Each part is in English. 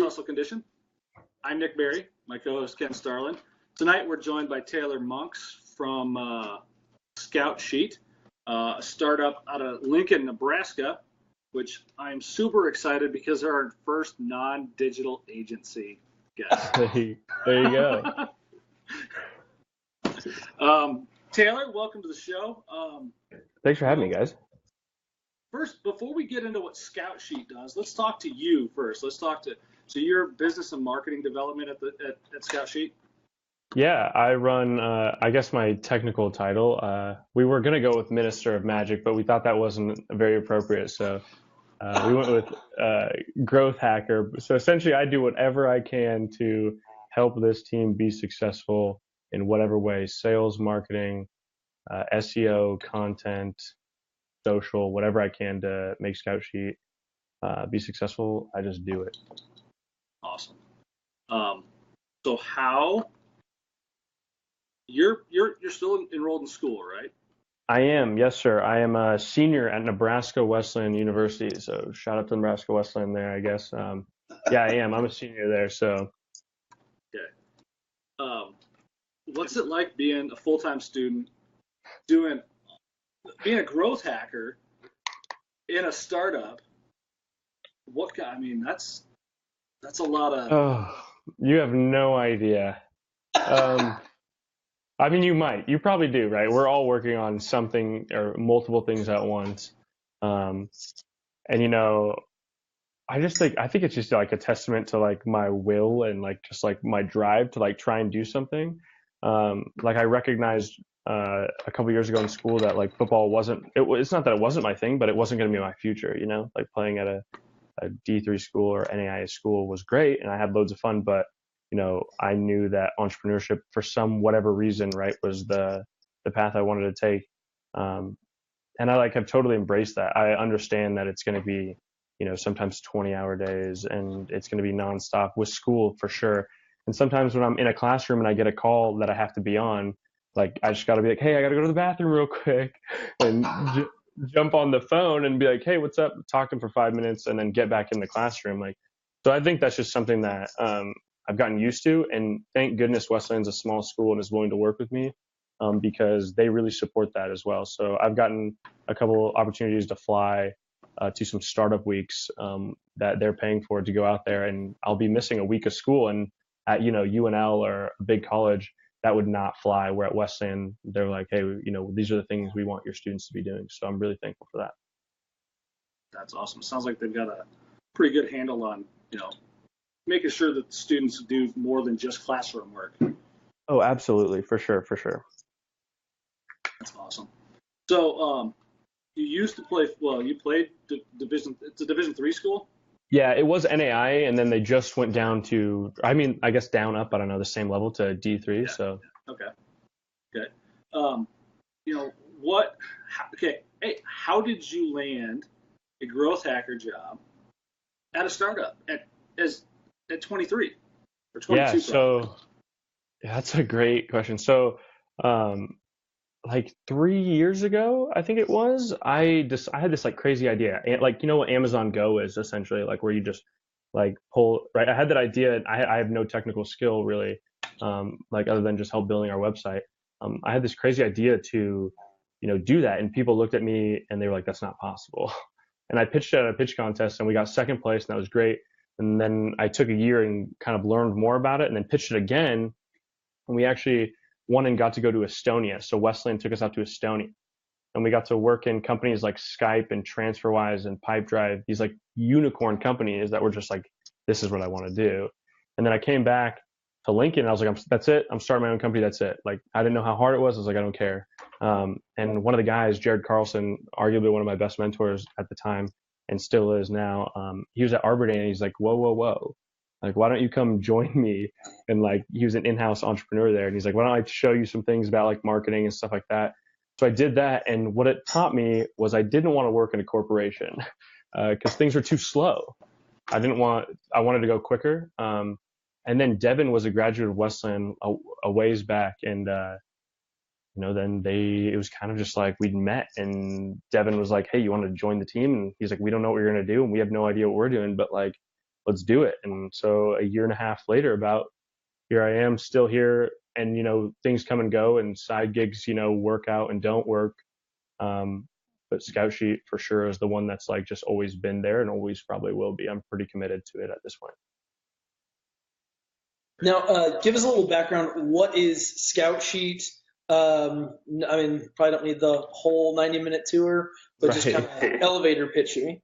Muscle Condition. I'm Nick Berry, my co-host Ken Starlin. Tonight we're joined by Taylor Monks from Scout Sheet, a startup out of Lincoln, Nebraska, which I'm super excited because they're our first non-digital agency guest. There you go. Taylor, welcome to the show. Thanks for having me, guys. First, before we get into what Scout Sheet does, let's talk to you first. So you're business and marketing development at Scout Sheet? Yeah, I run, I guess my technical title, we were going to go with Minister of Magic, but we thought that wasn't very appropriate. So we went with Growth Hacker. So essentially, I do whatever I can to help this team be successful in whatever way: sales, marketing, SEO, content, social, whatever I can to make Scout Sheet be successful. I just do it. Awesome. So how you're still enrolled in school, right? I am, yes, sir. I am a senior at Nebraska Wesleyan University. So shout out to Nebraska Wesleyan there, I guess. Yeah, I am. I'm a senior there. So. Okay. What's it like being a full-time student, being a growth hacker in a startup? That's a lot of. Oh, you have no idea. I mean, you probably do, right? We're all working on something or multiple things at once. And I think it's just like a testament to like my will and like just like my drive to like try and do something. Like I recognized a couple years ago in school that like football it's not that it wasn't my thing, but it wasn't going to be my future, like playing at a D3 school or NAIA school was great and I had loads of fun, but I knew that entrepreneurship for whatever reason, right, was the path I wanted to take. And I like have totally embraced that. I understand that it's going to be, sometimes 20-hour days and it's going to be nonstop with school for sure. And sometimes when I'm in a classroom and I get a call that I have to be on, like I just got to be like, hey, I got to go to the bathroom real quick and jump on the phone and be like, hey, what's up? Talk to them for 5 minutes and then get back in the classroom. So I think that's just something that I've gotten used to. And thank goodness Wesleyan's a small school and is willing to work with me because they really support that as well. So I've gotten a couple opportunities to fly to some startup weeks that they're paying for to go out there, and I'll be missing a week of school. And at UNL or a big college, that would not fly. Where at Wesleyan, they're like, hey, these are the things we want your students to be doing. So I'm really thankful for that. That's awesome. Sounds like they've got a pretty good handle on making sure that the students do more than just classroom work. Oh, absolutely, for sure. That's awesome. So you used to play. Well, you played division. It's a Division III school. Yeah, it was NAIA, and then they just went down to, I guess down up, I don't know, the same level to D3. Yeah. So. Okay. Okay. Hey, how did you land a growth hacker job at a startup at 23 or 22? Yeah. So that's a great question. So, like 3 years ago, I think it was, I had this like crazy idea, and like, what Amazon Go is essentially, like where you just like pull, right? I had that idea. I have no technical skill really, like other than just help building our website. I had this crazy idea to, do that. And people looked at me and they were like, that's not possible. And I pitched it at a pitch contest and we got second place and that was great. And then I took a year and kind of learned more about it and then pitched it again. And we actually won and got to go to Estonia. So Wesleyan took us out to Estonia and we got to work in companies like Skype and TransferWise and Pipedrive, these like unicorn companies that were just like, this is what I want to do. And then I came back to Lincoln and I was like, that's it. I'm starting my own company. That's it. Like, I didn't know how hard it was. I was like, I don't care. And one of the guys, Jared Carlson, arguably one of my best mentors at the time and still is now, he was at Arbor Day and he's like, whoa. Like, why don't you come join me? And like, he was an in-house entrepreneur there. And he's like, why don't I show you some things about like marketing and stuff like that? So I did that. And what it taught me was I didn't want to work in a corporation because things were too slow. I wanted to go quicker. And then Devin was a graduate of Wesleyan a ways back. And, then it was kind of just like we'd met and Devin was like, hey, you want to join the team? And he's like, we don't know what you're going to do. And we have no idea what we're doing, but like, let's do it. And so a year and a half later, about here I am still here, and things come and go, and side gigs work out and don't work. But Scout Sheet for sure is the one that's like just always been there and always probably will be. I'm pretty committed to it at this point. Now, give us a little background. What is Scout Sheet? I mean, probably don't need the whole 90-minute tour, but just kind of elevator pitch me.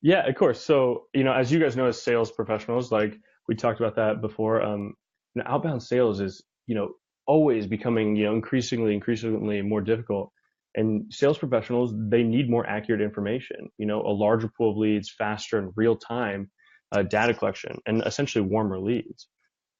Yeah, of course. So, as you guys know, as sales professionals, like we talked about that before, outbound sales is, always becoming, increasingly more difficult. And sales professionals, they need more accurate information, a larger pool of leads, faster and real time data collection, and essentially warmer leads.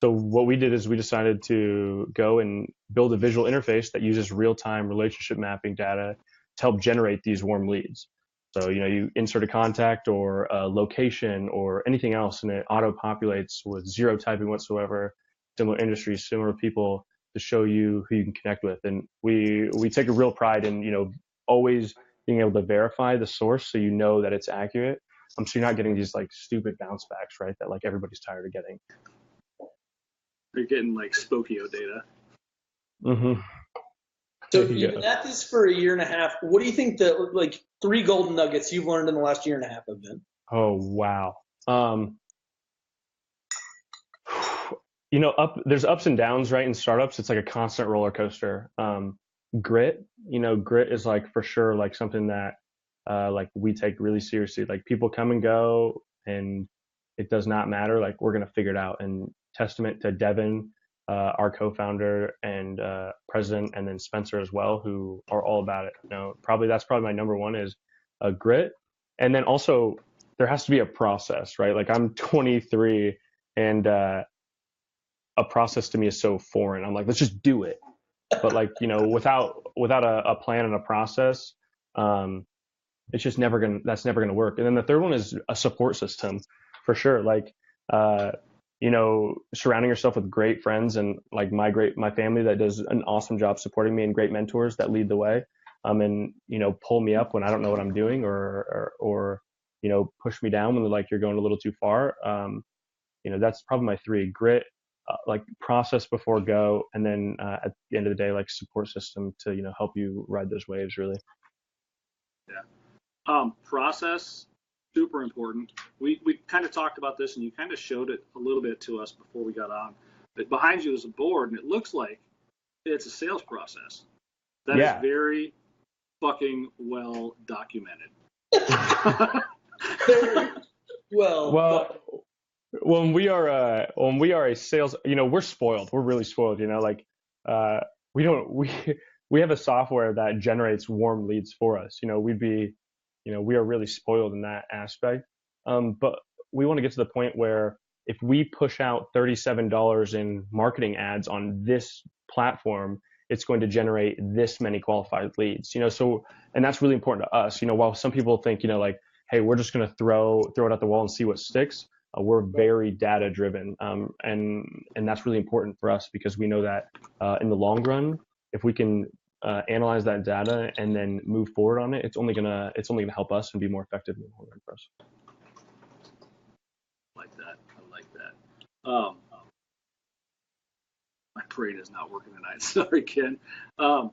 So what we did is we decided to go and build a visual interface that uses real-time relationship mapping data to help generate these warm leads. So, you insert a contact or a location or anything else, and it auto-populates with zero typing whatsoever, similar industries, similar people, to show you who you can connect with. And we take a real pride in, always being able to verify the source so you know that it's accurate. So you're not getting these like stupid bounce backs, right, that like everybody's tired of getting. You're getting like Spokio data. Mm-hmm. So you've been at this for a year and a half. What do you think the like 3 golden nuggets you've learned in the last year and a half have been? Oh, wow. There's ups and downs, right? In startups, it's like a constant roller coaster. Grit, grit is like for sure like something that like we take really seriously. Like people come and go, and it does not matter. Like we're gonna figure it out. And testament to Devin, our co-founder and president, and then Spencer as well, who are all about it. That's probably my number one is grit. And then also there has to be a process, right? Like I'm 23, and a process to me is so foreign. I'm like, let's just do it. But like, without a plan and a process, it's just that's never gonna work. And then the third one is a support system for sure. Like, surrounding yourself with great friends, and like my family that does an awesome job supporting me, and great mentors that lead the way, and pull me up when I don't know what I'm doing, or push me down when they're like, you're going a little too far. That's probably my 3: grit, like process before go, and then at the end of the day, like support system to help you ride those waves really. Yeah. Process, super important. We kind of talked about this, and you kind of showed it a little bit to us before we got on. But behind you is a board, and it looks like it's a sales process. That is very fucking well documented. Well, when we are a sales, we're spoiled. We're really spoiled. We have a software that generates warm leads for us. We are really spoiled in that aspect. But we want to get to the point where if we push out $37 in marketing ads on this platform, it's going to generate this many qualified leads. And that's really important to us. While some people think, like, hey, we're just going to throw it at the wall and see what sticks. We're very data driven, and that's really important for us, because we know that in the long run, if we can analyze that data and then move forward on it, it's only gonna help us and be more effective in the long run for us. I like that. My brain is not working tonight. Sorry, Ken. You're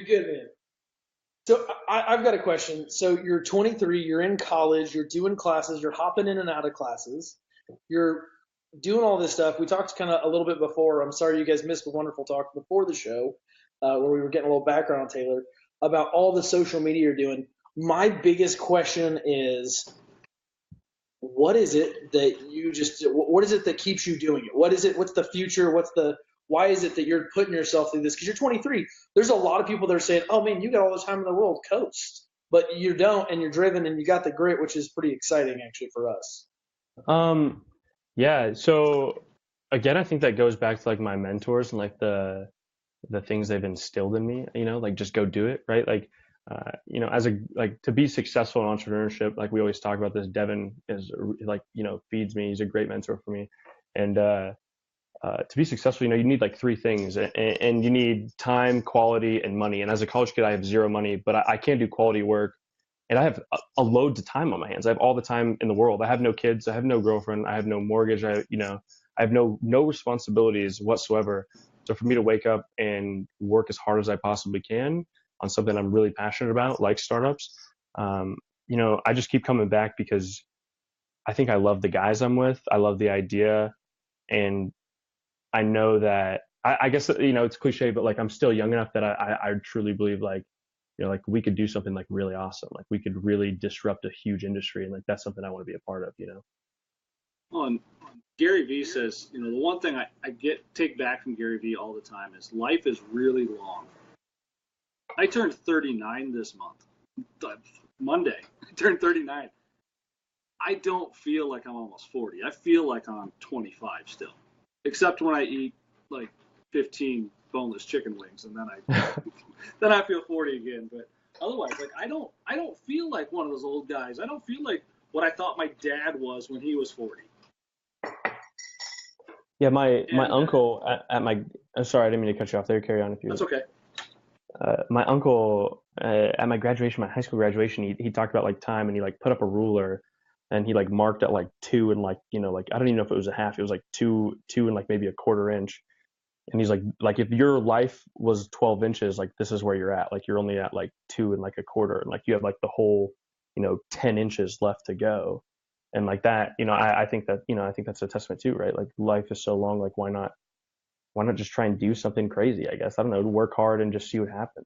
good, man. So I've got a question. So you're 23, you're in college, you're doing classes, you're hopping in and out of classes, you're doing all this stuff. We talked kind of a little bit before. I'm sorry you guys missed a wonderful talk before the show, where we were getting a little background on Taylor about all the social media you're doing. My biggest question is, what is it that keeps you doing it? What's the future? Why is it that you're putting yourself through this? Because you're 23. There's a lot of people that are saying, oh man, you got all the time in the world, coast. But you don't, and you're driven, and you got the grit, which is pretty exciting actually for us. Yeah. So again, I think that goes back to like my mentors and like the things they've instilled in me, like just go do it. Right. Like, to be successful in entrepreneurship, like we always talk about this, Devin is like, feeds me. He's a great mentor for me. And, to be successful, you need like 3 things, and you need time, quality, and money. And as a college kid, I have 0 money, but I can't do quality work and I have a loads of time on my hands. I have all the time in the world. I have no kids. I have no girlfriend. I have no mortgage. I have no responsibilities whatsoever. So for me to wake up and work as hard as I possibly can on something I'm really passionate about, like startups, I just keep coming back because I think I love the guys I'm with. I love the idea, and I know that I guess it's cliche, but like I'm still young enough that I truly believe like like we could do something like really awesome. Like we could really disrupt a huge industry, and like that's something I want to be a part of. Well, and Gary Vee says, the one thing I take back from Gary Vee all the time is life is really long. I turned 39 this month, Monday. I turned 39. I don't feel like I'm almost 40. I feel like I'm 25 still, except when I eat like 15 boneless chicken wings, and then I feel 40 again. But otherwise, like I don't feel like one of those old guys. I don't feel like what I thought my dad was when he was 40. Yeah, my uncle at my sorry, I didn't mean to cut you off there. Carry on if you. That's okay. My uncle at my graduation, my high school graduation, he talked about like time, and he like put up a ruler, and he like marked at like 2 and like like I don't even know if it was a half. It was like two and like maybe a quarter inch. And he's like if your life was 12 inches, like this is where you're at. Like you're only at like 2 and like a quarter, and like you have like the whole 10 inches left to go. And like that, I think that I think that's a testament too, right? Like life is so long, like why not just try and do something crazy? I guess I don't know, work hard and just see what happens.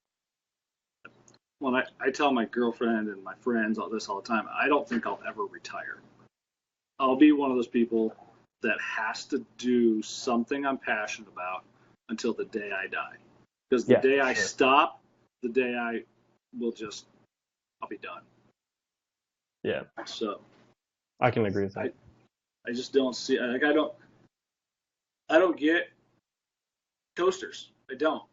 Well, I tell my girlfriend and my friends all the time. I don't think I'll ever retire. I'll be one of those people that has to do something I'm passionate about until the day I die. Because the day I stop, the day I'll be done. Yeah. So I can agree with that. I just don't see, like, I don't get coasters. I don't.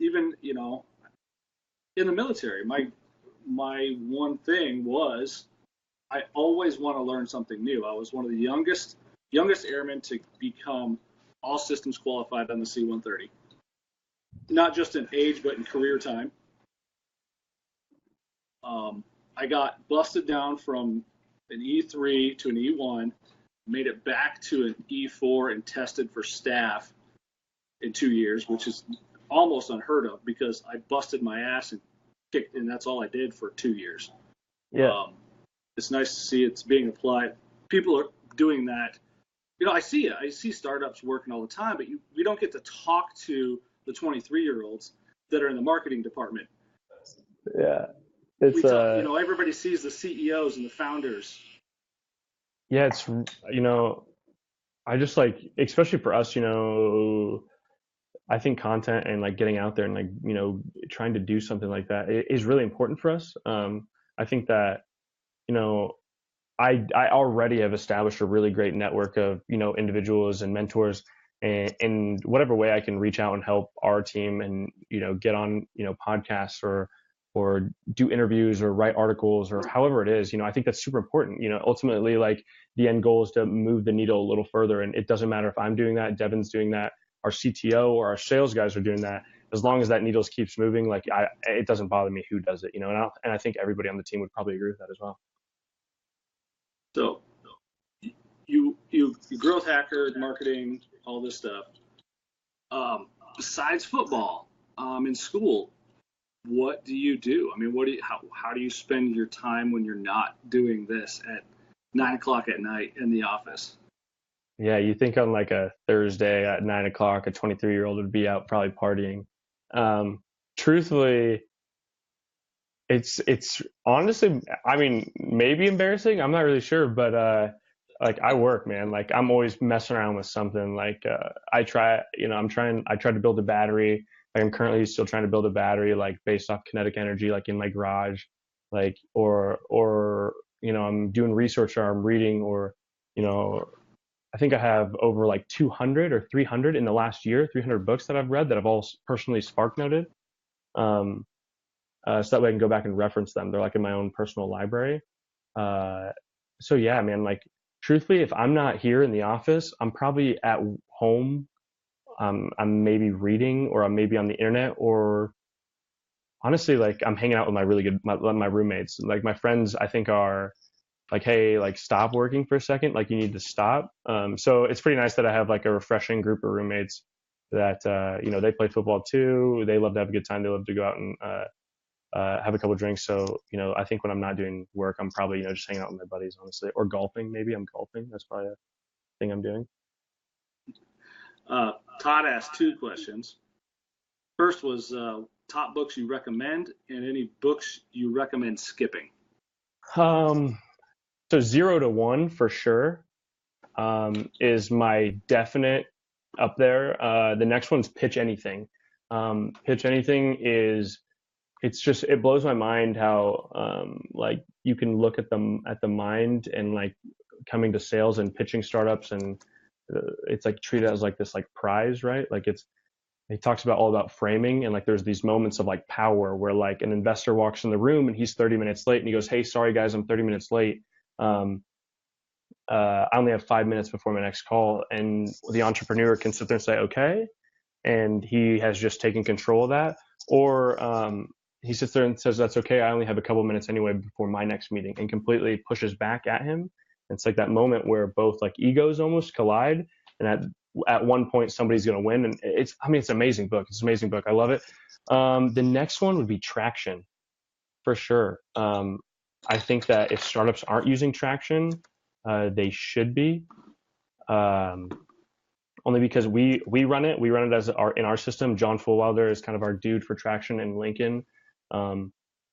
Even, in the military, my one thing was I always want to learn something new. I was one of the youngest airmen to become all systems qualified on the C-130. Not just in age, but in career time. I got busted down from an E3 to an E1, made it back to an E4 and tested for staff in 2 years, which is almost unheard of because I busted my ass and kicked, and that's all I did for 2 years. Yeah. It's nice to see it's being applied. People are doing that. I see it. I see startups working all the time, but we don't get to talk to the 23-year-olds that are in the marketing department. Yeah. It's everybody sees the CEOs and the founders. Yeah, it's I just like, especially for us, I think content and like getting out there and like trying to do something like that is really important for us. I think that I already have established a really great network of individuals and mentors, and in whatever way I can reach out and help our team and get on podcasts or do interviews or write articles or however it is, I think that's super important. Ultimately, like the end goal is to move the needle a little further, and it doesn't matter if I'm doing that, Devin's doing that, our CTO or our sales guys are doing that. As long as that needle keeps moving, like it doesn't bother me who does it, and I think everybody on the team would probably agree with that as well. So you growth hacker, marketing, all this stuff. Besides football, in school, what do you do? I mean, how do you spend your time when you're not doing this at 9 o'clock at night in the office? Yeah, you think on like a Thursday at 9 o'clock, a 23-year-old would be out probably partying. Truthfully, it's honestly, I mean, maybe embarrassing. I'm not really sure, but like I work, man. Like I'm always messing around with something. Like I try to build a battery. Like I'm currently still trying to build a battery, like based off kinetic energy, like in my garage, like or I'm doing research or I'm reading, or I think I have over like 200 or 300 in the last year, 300 books that I've read that I've all personally Spark noted. So that way I can go back and reference them. They're like in my own personal library. So yeah, man, like truthfully, if I'm not here in the office, I'm probably at home. I'm maybe reading, or I'm maybe on the internet, or honestly, like I'm hanging out with my roommates. Like my friends, I think are like, hey, like stop working for a second. Like you need to stop. So it's pretty nice that I have like a refreshing group of roommates that, they play football too. They love to have a good time. They love to go out and, have a couple drinks. So, I think when I'm not doing work, I'm probably, just hanging out with my buddies, honestly, or golfing. Maybe I'm golfing. That's probably a thing I'm doing. Todd asked 2 questions. First was top books you recommend and any books you recommend skipping. So 0 to 1 for sure, is my definite up there. The next one's Pitch Anything. Pitch Anything it blows my mind how, like you can look at the mind and like coming to sales and pitching startups, and it's like treated as like this like prize, right? Like he talks about all about framing, and like there's these moments of like power where like an investor walks in the room and he's 30 minutes late and he goes, hey, sorry guys, I'm 30 minutes late. I only have 5 minutes before my next call. And the entrepreneur can sit there and say, okay. And he has just taken control of that. Or he sits there and says, that's okay. I only have a couple minutes anyway before my next meeting, and completely pushes back at him. It's like that moment where both like egos almost collide. And at one point somebody's going to win. And it's an amazing book. It's an amazing book. I love it. The next one would be Traction for sure. I think that if startups aren't using Traction, they should be, only because we run it. We run it in our system. John Fulwilder is kind of our dude for Traction in Lincoln.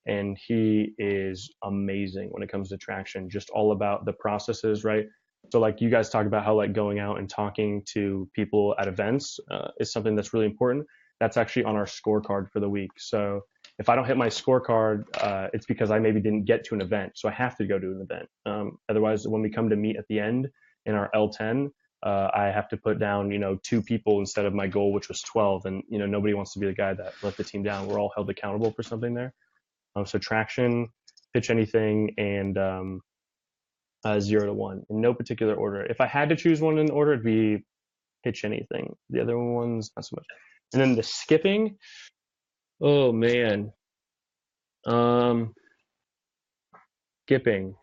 And he is amazing when it comes to Traction, just all about the processes, right? So like you guys talk about how like going out and talking to people at events is something that's really important. That's actually on our scorecard for the week. So if I don't hit my scorecard, it's because I maybe didn't get to an event. So I have to go to an event. Otherwise, when we come to meet at the end in our L10, I have to put down, 2 people instead of my goal, which was 12. And, nobody wants to be the guy that let the team down. We're all held accountable for something there. So Traction, Pitch Anything, and 0 to 1 in no particular order. If I had to choose one in order, it'd be Pitch Anything. The other ones, not so much. And then the skipping, oh man. Skipping.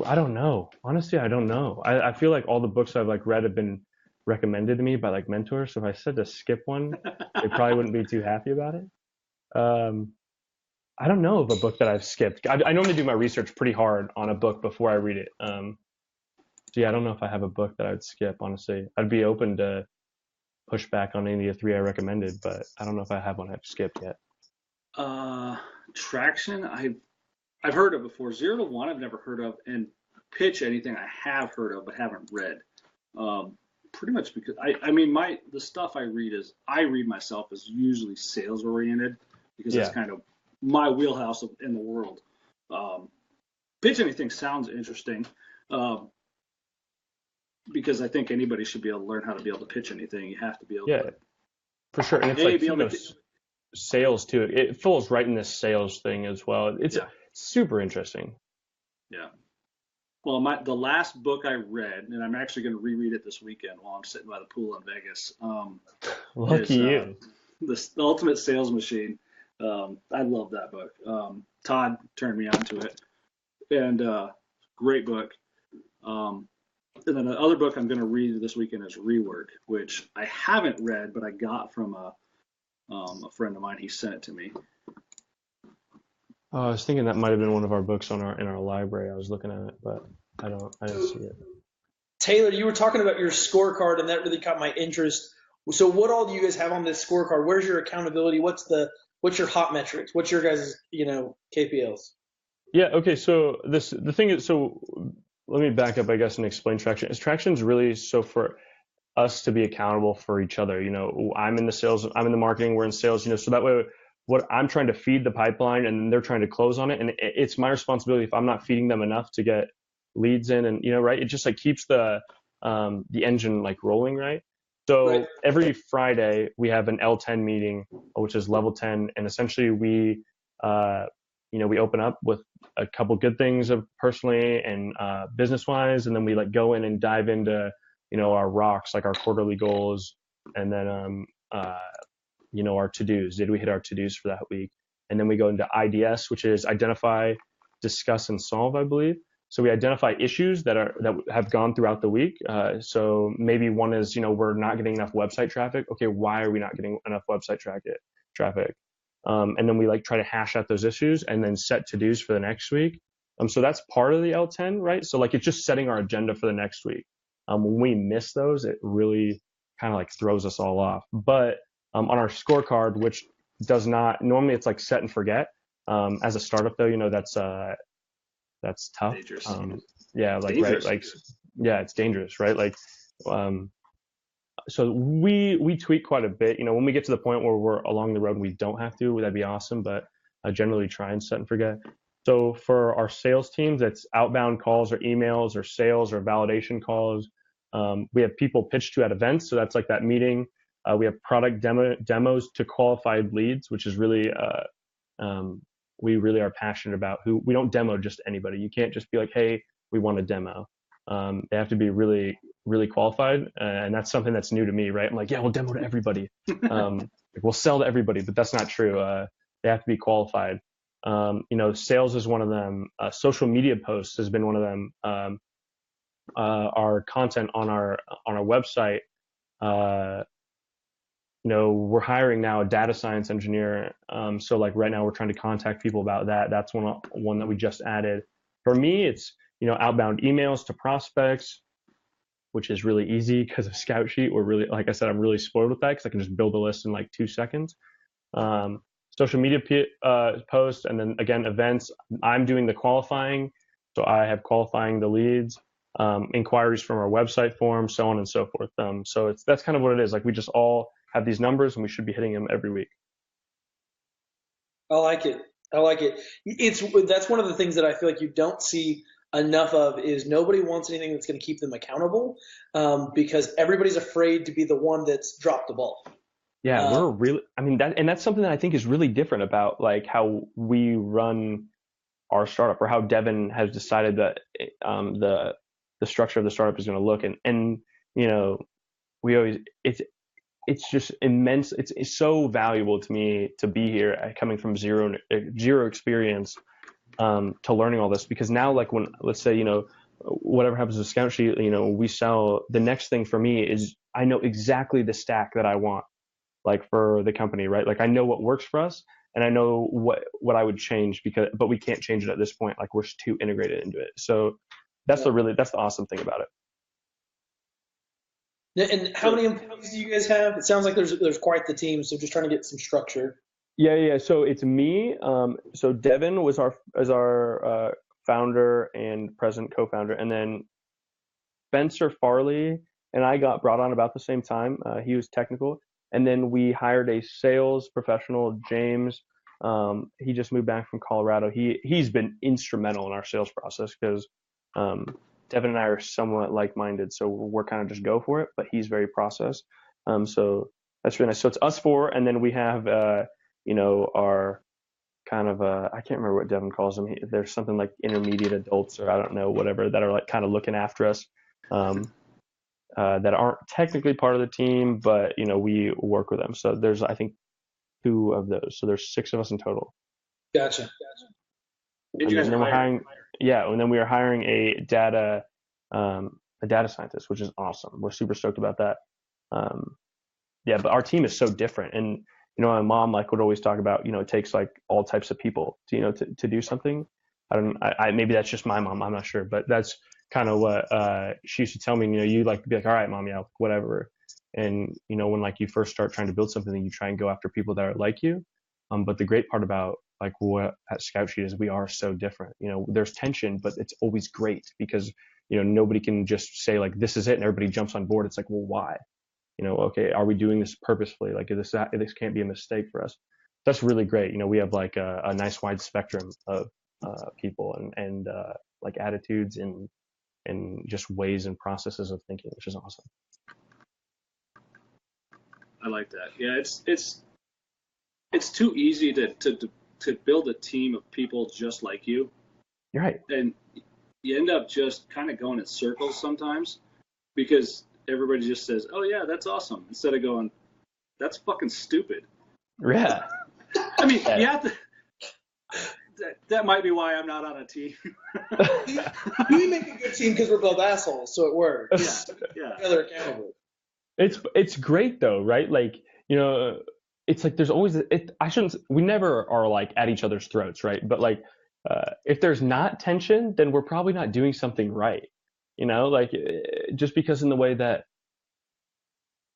I don't know. Honestly, I don't know. I feel like all the books I've like read have been recommended to me by like mentors. So if I said to skip one, they probably wouldn't be too happy about it. I don't know of a book that I've skipped. I normally do my research pretty hard on a book before I read it. So yeah, I don't know if I have a book that I would skip, honestly. I'd be open to push back on any of the 3 I recommended, but I don't know if I have one I've skipped yet. Traction, I've heard of before. 0 to 1, I've never heard of, and Pitch Anything I have heard of but haven't read. Pretty much because the stuff I read myself is usually sales oriented, because that's kind of my wheelhouse in the world. Pitch Anything sounds interesting, because I think anybody should be able to learn how to be able to pitch anything. You have to be able to. For sure. And it's sales too. It falls right in this sales thing as well. It's super interesting. Yeah. Well, the last book I read, and I'm actually going to reread it this weekend while I'm sitting by the pool in Vegas. Lucky you. The Ultimate Sales Machine. I love that book. Todd turned me on to it, and great book. And then the other book I'm going to read this weekend is Rework, which I haven't read, but I got from a friend of mine. He sent it to me. I was thinking that might have been one of our books in our library. I was looking at it, but I didn't see it. Taylor, you were talking about your scorecard, and that really caught my interest. So what all do you guys have on this scorecard? Where's your accountability? What's your hot metrics? What's your guys' KPLs? Yeah. Okay. So the thing is, let me back up, I guess, and explain Traction. Traction's really so for us to be accountable for each other. I'm in the sales, I'm in the marketing, we're in sales. So that way, what I'm trying to feed the pipeline, and they're trying to close on it, and it's my responsibility if I'm not feeding them enough to get leads in, and right, it just like keeps the engine like rolling, right? So every Friday we have an L10 meeting, which is level 10, and essentially we open up with a couple good things of personally and business wise, and then we like go in and dive into our rocks, like our quarterly goals, and then our to-dos. Did we hit our to-dos for that week? And then we go into IDS, which is identify, discuss, and solve, I believe. So we identify issues that have gone throughout the week. So maybe one is, we're not getting enough website traffic. Okay, why are we not getting enough website traffic? And then we like try to hash out those issues and then set to-dos for the next week. So that's part of the L10, right? So like it's just setting our agenda for the next week. When we miss those, it really kind of like throws us all off. But on our scorecard, which does not, normally it's like set and forget. As a startup though, that's tough. Dangerous. Yeah, like Dangerous. right, like yeah, it's dangerous, right? Like, so we tweak quite a bit. When we get to the point where we're along the road, we don't have to. That'd be awesome, but I generally try and set and forget. So for our sales teams, that's outbound calls or emails or sales or validation calls. We have people pitch to at events, so that's like that meeting. We have product demos to qualified leads, which is really we really are passionate about. We don't demo just anybody. You can't just be like, hey, we want a demo. They have to be really, really qualified, and that's something that's new to me, right? I'm like, yeah, we'll demo to everybody. We'll sell to everybody, but that's not true. They have to be qualified. Sales is one of them. Social media posts has been one of them. Our content on our website. We're hiring now a data science engineer. So like right now we're trying to contact people about that. That's one that we just added. For me, it's, outbound emails to prospects, which is really easy because of Scout Sheet. We're really, like I said, I'm really spoiled with that because I can just build a list in like 2 seconds. Social media posts, and then again, events. I'm doing the qualifying. So I have qualifying the leads, inquiries from our website form, so on and so forth. So that's kind of what it is. Like we just all have these numbers and we should be hitting them every week. I like it. That's one of the things that I feel like you don't see enough of is nobody wants anything that's going to keep them accountable, because everybody's afraid to be the one that's dropped the ball. Yeah, that's something that I think is really different about like how we run our startup, or how Devin has decided that the structure of the startup is going to look. And we always, it's just immense. It's so valuable to me to be here, coming from zero experience, to learning all this, because now, like when, let's say, whatever happens to Scout Sheet, we sell, the next thing for me is I know exactly the stack that I want, like for the company, right? Like I know what works for us, and I know what I would change, but we can't change it at this point. Like we're too integrated into it. So that's the awesome thing about it. And how many employees do you guys have? It sounds like there's quite the team. So just trying to get some structure. Yeah. So it's me. So Devin was our founder and present co-founder, and then Spencer Farley and I got brought on about the same time. He was technical, and then we hired a sales professional, James. He just moved back from Colorado. He's been instrumental in our sales process because Devin and I are somewhat like-minded, so we're kind of just go for it. But he's very process. So that's really nice. So it's us four, and then we have our kind of I can't remember what Devin calls them. There's something like intermediate adults, or I don't know, whatever, that are like kind of looking after us, that aren't technically part of the team, but we work with them. So there's, I think, 2 of those. So there's 6 of us in total. Gotcha. Did you guys and then we are hiring a data scientist, which is awesome. We're super stoked about that. But our team is so different, and my mom would always talk about, it takes like all types of people to do something. Maybe that's just my mom, I'm not sure, but that's kind of what she used to tell me. You like to be like, all right, mom, yeah, whatever. And when like you first start trying to build something, you try and go after people that are like you. But the great part about like what at Scout Sheet is we are so different. There's tension, but it's always great because nobody can just say like this is it and everybody jumps on board. It's like, well, why? Okay, are we doing this purposefully? Like this can't be a mistake for us. That's really great. We have like a nice wide spectrum of people and like attitudes and just ways and processes of thinking, which is awesome. I like that. Yeah, it's too easy to build a team of people just like you. You're right. And you end up just kind of going in circles sometimes because everybody just says, oh yeah, that's awesome, instead of going, that's fucking stupid. Yeah. I mean, you have to. That might be why I'm not on a team. We make a good team because we're both assholes, so it works. Yeah. Each other accountable. It's great though, right? Like, it's like there's always we never are like at each other's throats, right? But like if there's not tension, then we're probably not doing something right. Like just because in the way that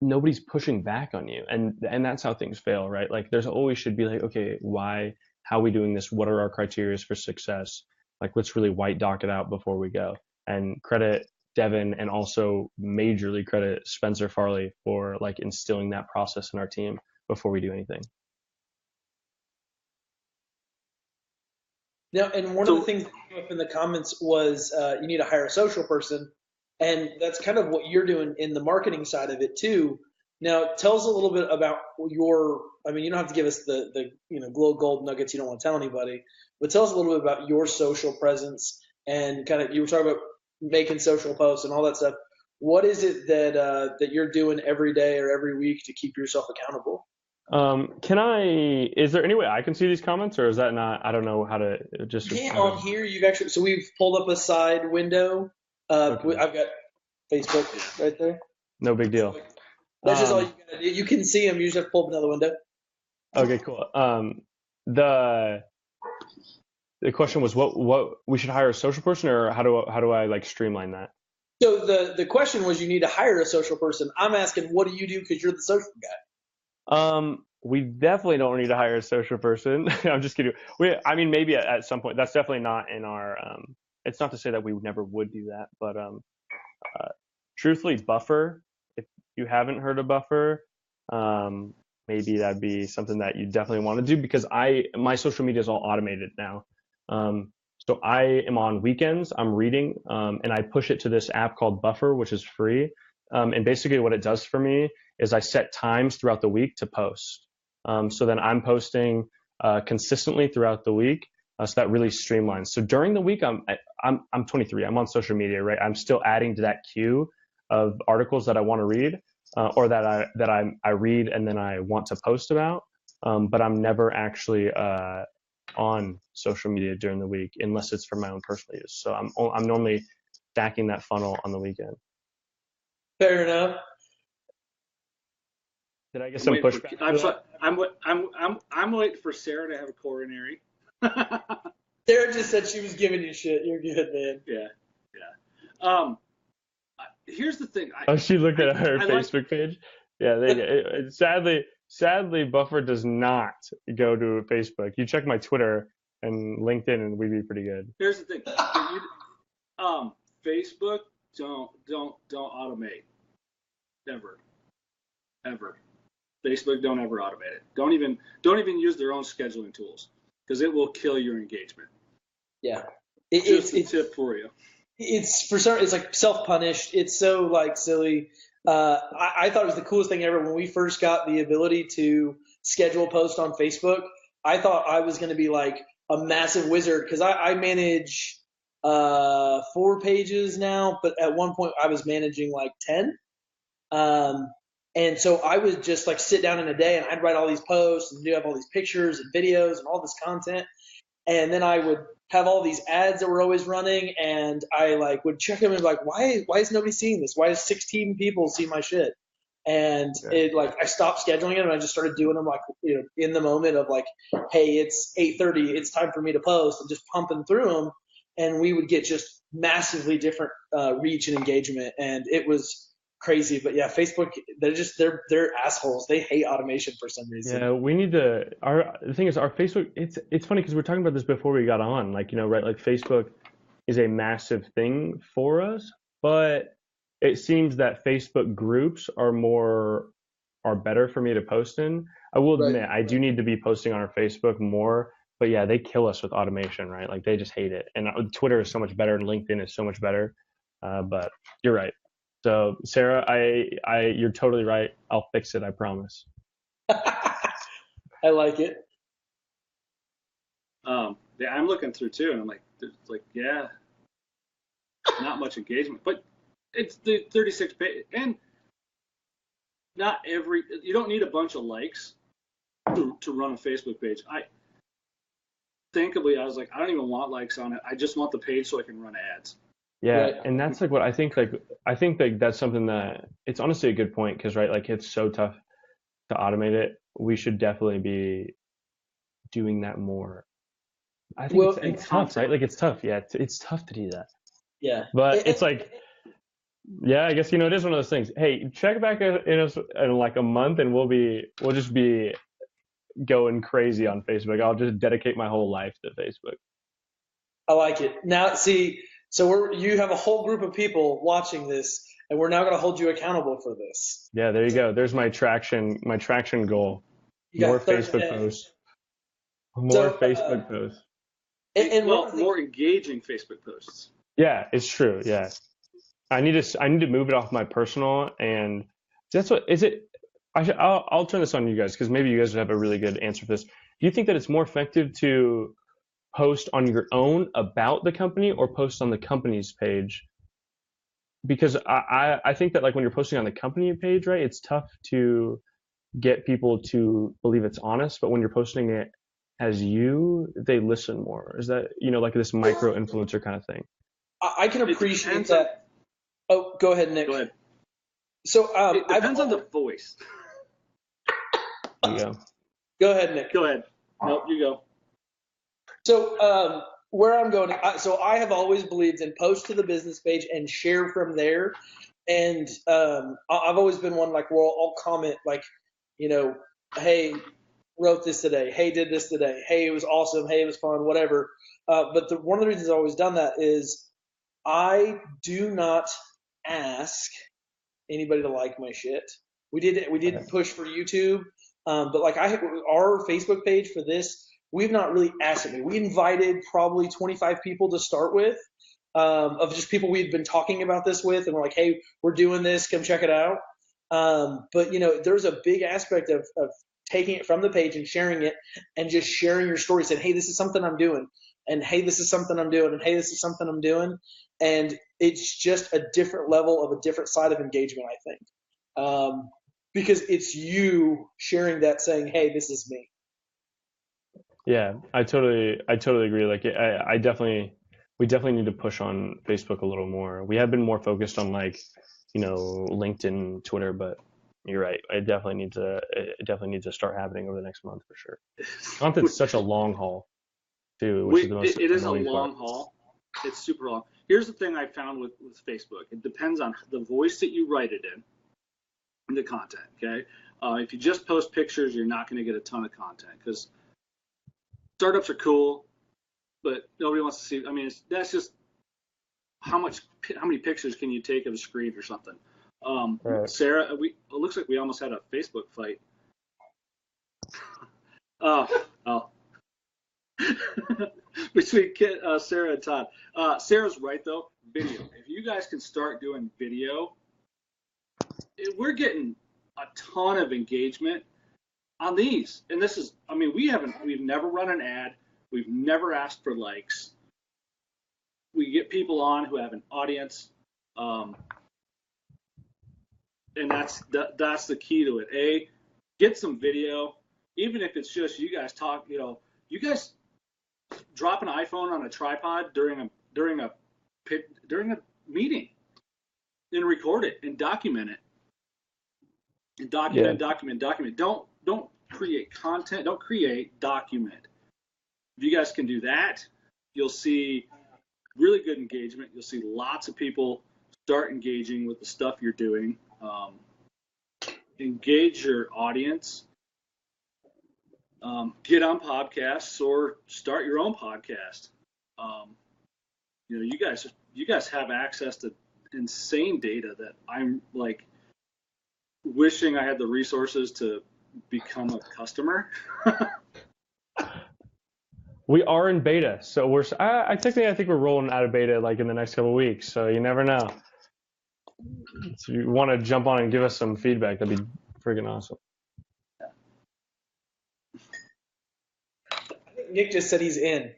nobody's pushing back on you, and that's how things fail, right? Like there's always should be like, okay, why, how are we doing this? What are our criteria for success? Like let's really white dock it out before we go. And credit Devin, and also majorly credit Spencer Farley for like instilling that process in our team before we do anything. Now, and one of the things that came up in the comments was you need to hire a social person, and that's kind of what you're doing in the marketing side of it too. Now, tell us a little bit about your. I mean, you don't have to give us the glow gold nuggets you don't want to tell anybody, but tell us a little bit about your social presence and kind of you were talking about making social posts and all that stuff. What is it that you're doing every day or every week to keep yourself accountable? Is there any way I can see these comments, or is that not, I don't know how to just. You can't on here. You've actually, so we've pulled up a side window. Okay. I've got Facebook right there. No big deal. That's just all you gotta do. You can see them. You just have to pull up another window. Okay, cool. The question was what we should hire a social person, or how do I like streamline that? So the question was you need to hire a social person. I'm asking what do you do because you're the social guy. We definitely don't need to hire a social person. I'm just kidding. I mean, maybe at some point. That's definitely not in our. It's not to say that we never would do that, but truthfully, Buffer. If you haven't heard of Buffer, maybe that'd be something that you definitely want to do, because my social media is all automated now. So I am on weekends. I'm reading, and I push it to this app called Buffer, which is free. And basically, what it does for me is I set times throughout the week to post. So then I'm posting consistently throughout the week, so that really streamlines. So during the week, I'm 23. I'm on social media, right? I'm still adding to that queue of articles that I want to read, or that I read and then I want to post about. But I'm never actually on social media during the week unless it's for my own personal use. So I'm normally stacking that funnel on the weekend. Fair enough. Did I get some pushback? I'm waiting for Sarah to have a coronary. Sarah just said she was giving you shit. You're good, man. Yeah. Here's the thing. She looked at her Facebook page. Yeah, sadly, Buffer does not go to Facebook. You check my Twitter and LinkedIn, and we'd be pretty good. Here's the thing. Facebook don't automate. Ever. Facebook don't ever automate it. Don't even use their own scheduling tools, because it will kill your engagement. Yeah. It's a tip for you. It's like self-punished. It's so like silly. I thought it was the coolest thing ever when we first got the ability to schedule posts on Facebook. I thought I was going to be like a massive wizard, because I manage 4 pages now, but at one point I was managing like 10. And so I would just like sit down in a day and I'd write all these posts and have all these pictures and videos and all this content. And then I would have all these ads that were always running, and I like would check them and be like, why is nobody seeing this? Why does 16 people see my shit? And it like I stopped scheduling it and I just started doing them like in the moment of like, hey, it's 8:30, it's time for me to post, and just pumping through them, and we would get just massively different reach and engagement, and it was crazy. But yeah, Facebook, they're assholes. They hate automation for some reason. Yeah, we need to. The thing is, our Facebook. It's funny because we were talking about this before we got on. Like right? Like Facebook is a massive thing for us, but it seems that Facebook groups are better for me to post in. I will admit, I do need to be posting on our Facebook more. But yeah, they kill us with automation, right? Like they just hate it. And Twitter is so much better, and LinkedIn is so much better. But you're right. So Sarah, you're totally right. I'll fix it. I promise. I like it. Yeah, I'm looking through too, and I'm like, yeah, not much engagement, but it's the 36 page, and not every. You don't need a bunch of likes to run a Facebook page. Thinkably, I was like, I don't even want likes on it. I just want the page so I can run ads. Yeah, Right. and that's like what I think. Like I think like that's something that it's honestly a good point because right, like it's so tough to automate it. We should definitely be doing that more. I think Well, it's tough, right? Like it's tough. Yeah, it's tough to do that. yeah. But it's like, yeah, I guess it is one of those things. Hey, check back in like a month, and we'll just be going crazy on Facebook. I'll just dedicate my whole life to Facebook. I like it. Now, see, so you have a whole group of people watching this, and we're now going to hold you accountable for this. Yeah, there you go. There's my traction goal. You More got 30 Facebook days. posts. More So, Facebook posts. And Well, more engaging Facebook posts. Yeah, it's true. Yeah. I need to move it off my personal, and that's what is it. I'll turn this on you guys because maybe you guys would have a really good answer for this. Do you think that it's more effective to post on your own about the company or post on the company's page? Because I think that like when you're posting on the company page, right, it's tough to get people to believe it's honest, but when you're posting it as you, they listen more. Is that, like this micro influencer kind of thing? I can appreciate that. Oh, go ahead, Nick. Go ahead. So It depends on the voice. There you go. Go ahead, Nick. Go ahead. Nope, you go. So where I'm going, so I have always believed in post to the business page and share from there. And I've always been one like, well, I'll comment like, hey, wrote this today. Hey, did this today. Hey, it was awesome. Hey, it was fun. Whatever. But one of the reasons I've always done that is I do not ask anybody to like my shit. We did push for YouTube, but like our Facebook page for this, we've not really asked it. We invited probably 25 people to start with, of just people we've been talking about this with, and we're like, hey, we're doing this, come check it out. But there's a big aspect of taking it from the page and sharing it, and just sharing your story, saying, hey, this is something I'm doing, and hey, this is something I'm doing, and hey, this is something I'm doing. And it's just a different level of a different side of engagement, I think. Because it's you sharing that, saying, hey, this is me. Yeah, I totally agree. Like we definitely need to push on Facebook a little more. We have been more focused on like, LinkedIn, Twitter, but you're right. It definitely needs to start happening over the next month for sure. Content's such a long haul too, which is the most it is a annoying long part. haul. It's super long. Here's the thing I found with Facebook. It depends on the voice that you write it in, the content, okay? If you just post pictures, you're not going to get a ton of content because startups are cool, but nobody wants to see. I mean, that's just how many pictures can you take of a screen or something? Right. Sarah, it looks like we almost had a Facebook fight. Oh. Between Sarah and Todd. Sarah's right though. Video. If you guys can start doing video, we're getting a ton of engagement on these. And this is, I mean, we've never run an ad. We've never asked for likes. We get people on who have an audience, and that's the key to it. Get some video, even if it's just you guys talk. You guys drop an iPhone on a tripod during a meeting, and record it and document it. And document. Don't create content. Don't create. Document. If you guys can do that, you'll see really good engagement. You'll see lots of people start engaging with the stuff you're doing. Engage your audience. Get on podcasts or start your own podcast. You guys have access to insane data that I'm like wishing I had the resources to become a customer. We are in beta, so I think we're rolling out of beta like in the next couple of weeks. So you never know. So you want to jump on and give us some feedback? That'd be freaking awesome. Nick just said he's in.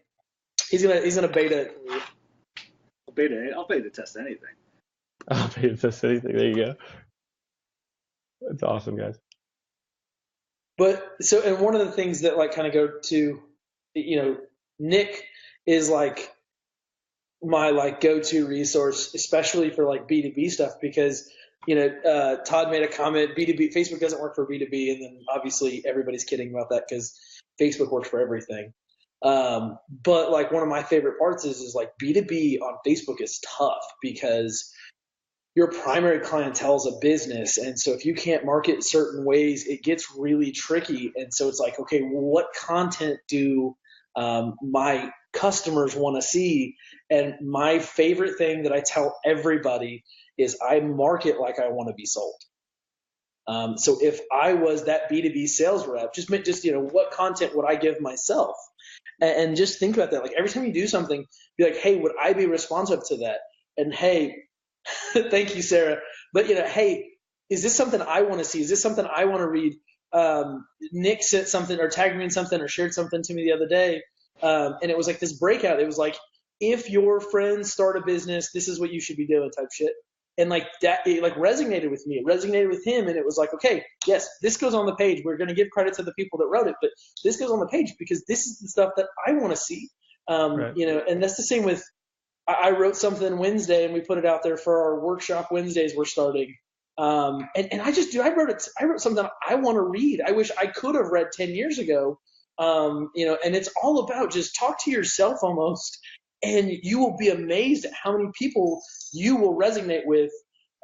He's gonna beta. I'll beta test anything. I'll beta test anything. There you go. That's awesome, guys. But so, and one of the things that like kind of go to, Nick is like my like go-to resource, especially for like B2B stuff, because Todd made a comment, B2B, Facebook doesn't work for B2B, and then obviously everybody's kidding about that because Facebook works for everything. But like one of my favorite parts is like B2B on Facebook is tough because your primary clientele is a business. And so if you can't market certain ways, it gets really tricky. And so it's like, okay, well, what content do my customers want to see? And my favorite thing that I tell everybody is I market like I want to be sold. So if I was that B2B sales rep, just what content would I give myself? And just think about that. Like every time you do something, be like, hey, would I be responsive to that? And hey, thank you, Sarah. But hey, is this something I want to see? Is this something I want to read? Nick sent something or tagged me in something or shared something to me the other day. And it was like this breakout. It was like, if your friends start a business, this is what you should be doing type shit. And like that, it like resonated with me. It resonated with him. And it was like, okay, yes, this goes on the page. We're going to give credit to the people that wrote it, but this goes on the page because this is the stuff that I want to see. Right. And that's the same with, I wrote something Wednesday and we put it out there for our workshop Wednesdays we're starting. And I wrote something I want to read. I wish I could have read 10 years ago. And it's all about just talk to yourself almost, and you will be amazed at how many people you will resonate with.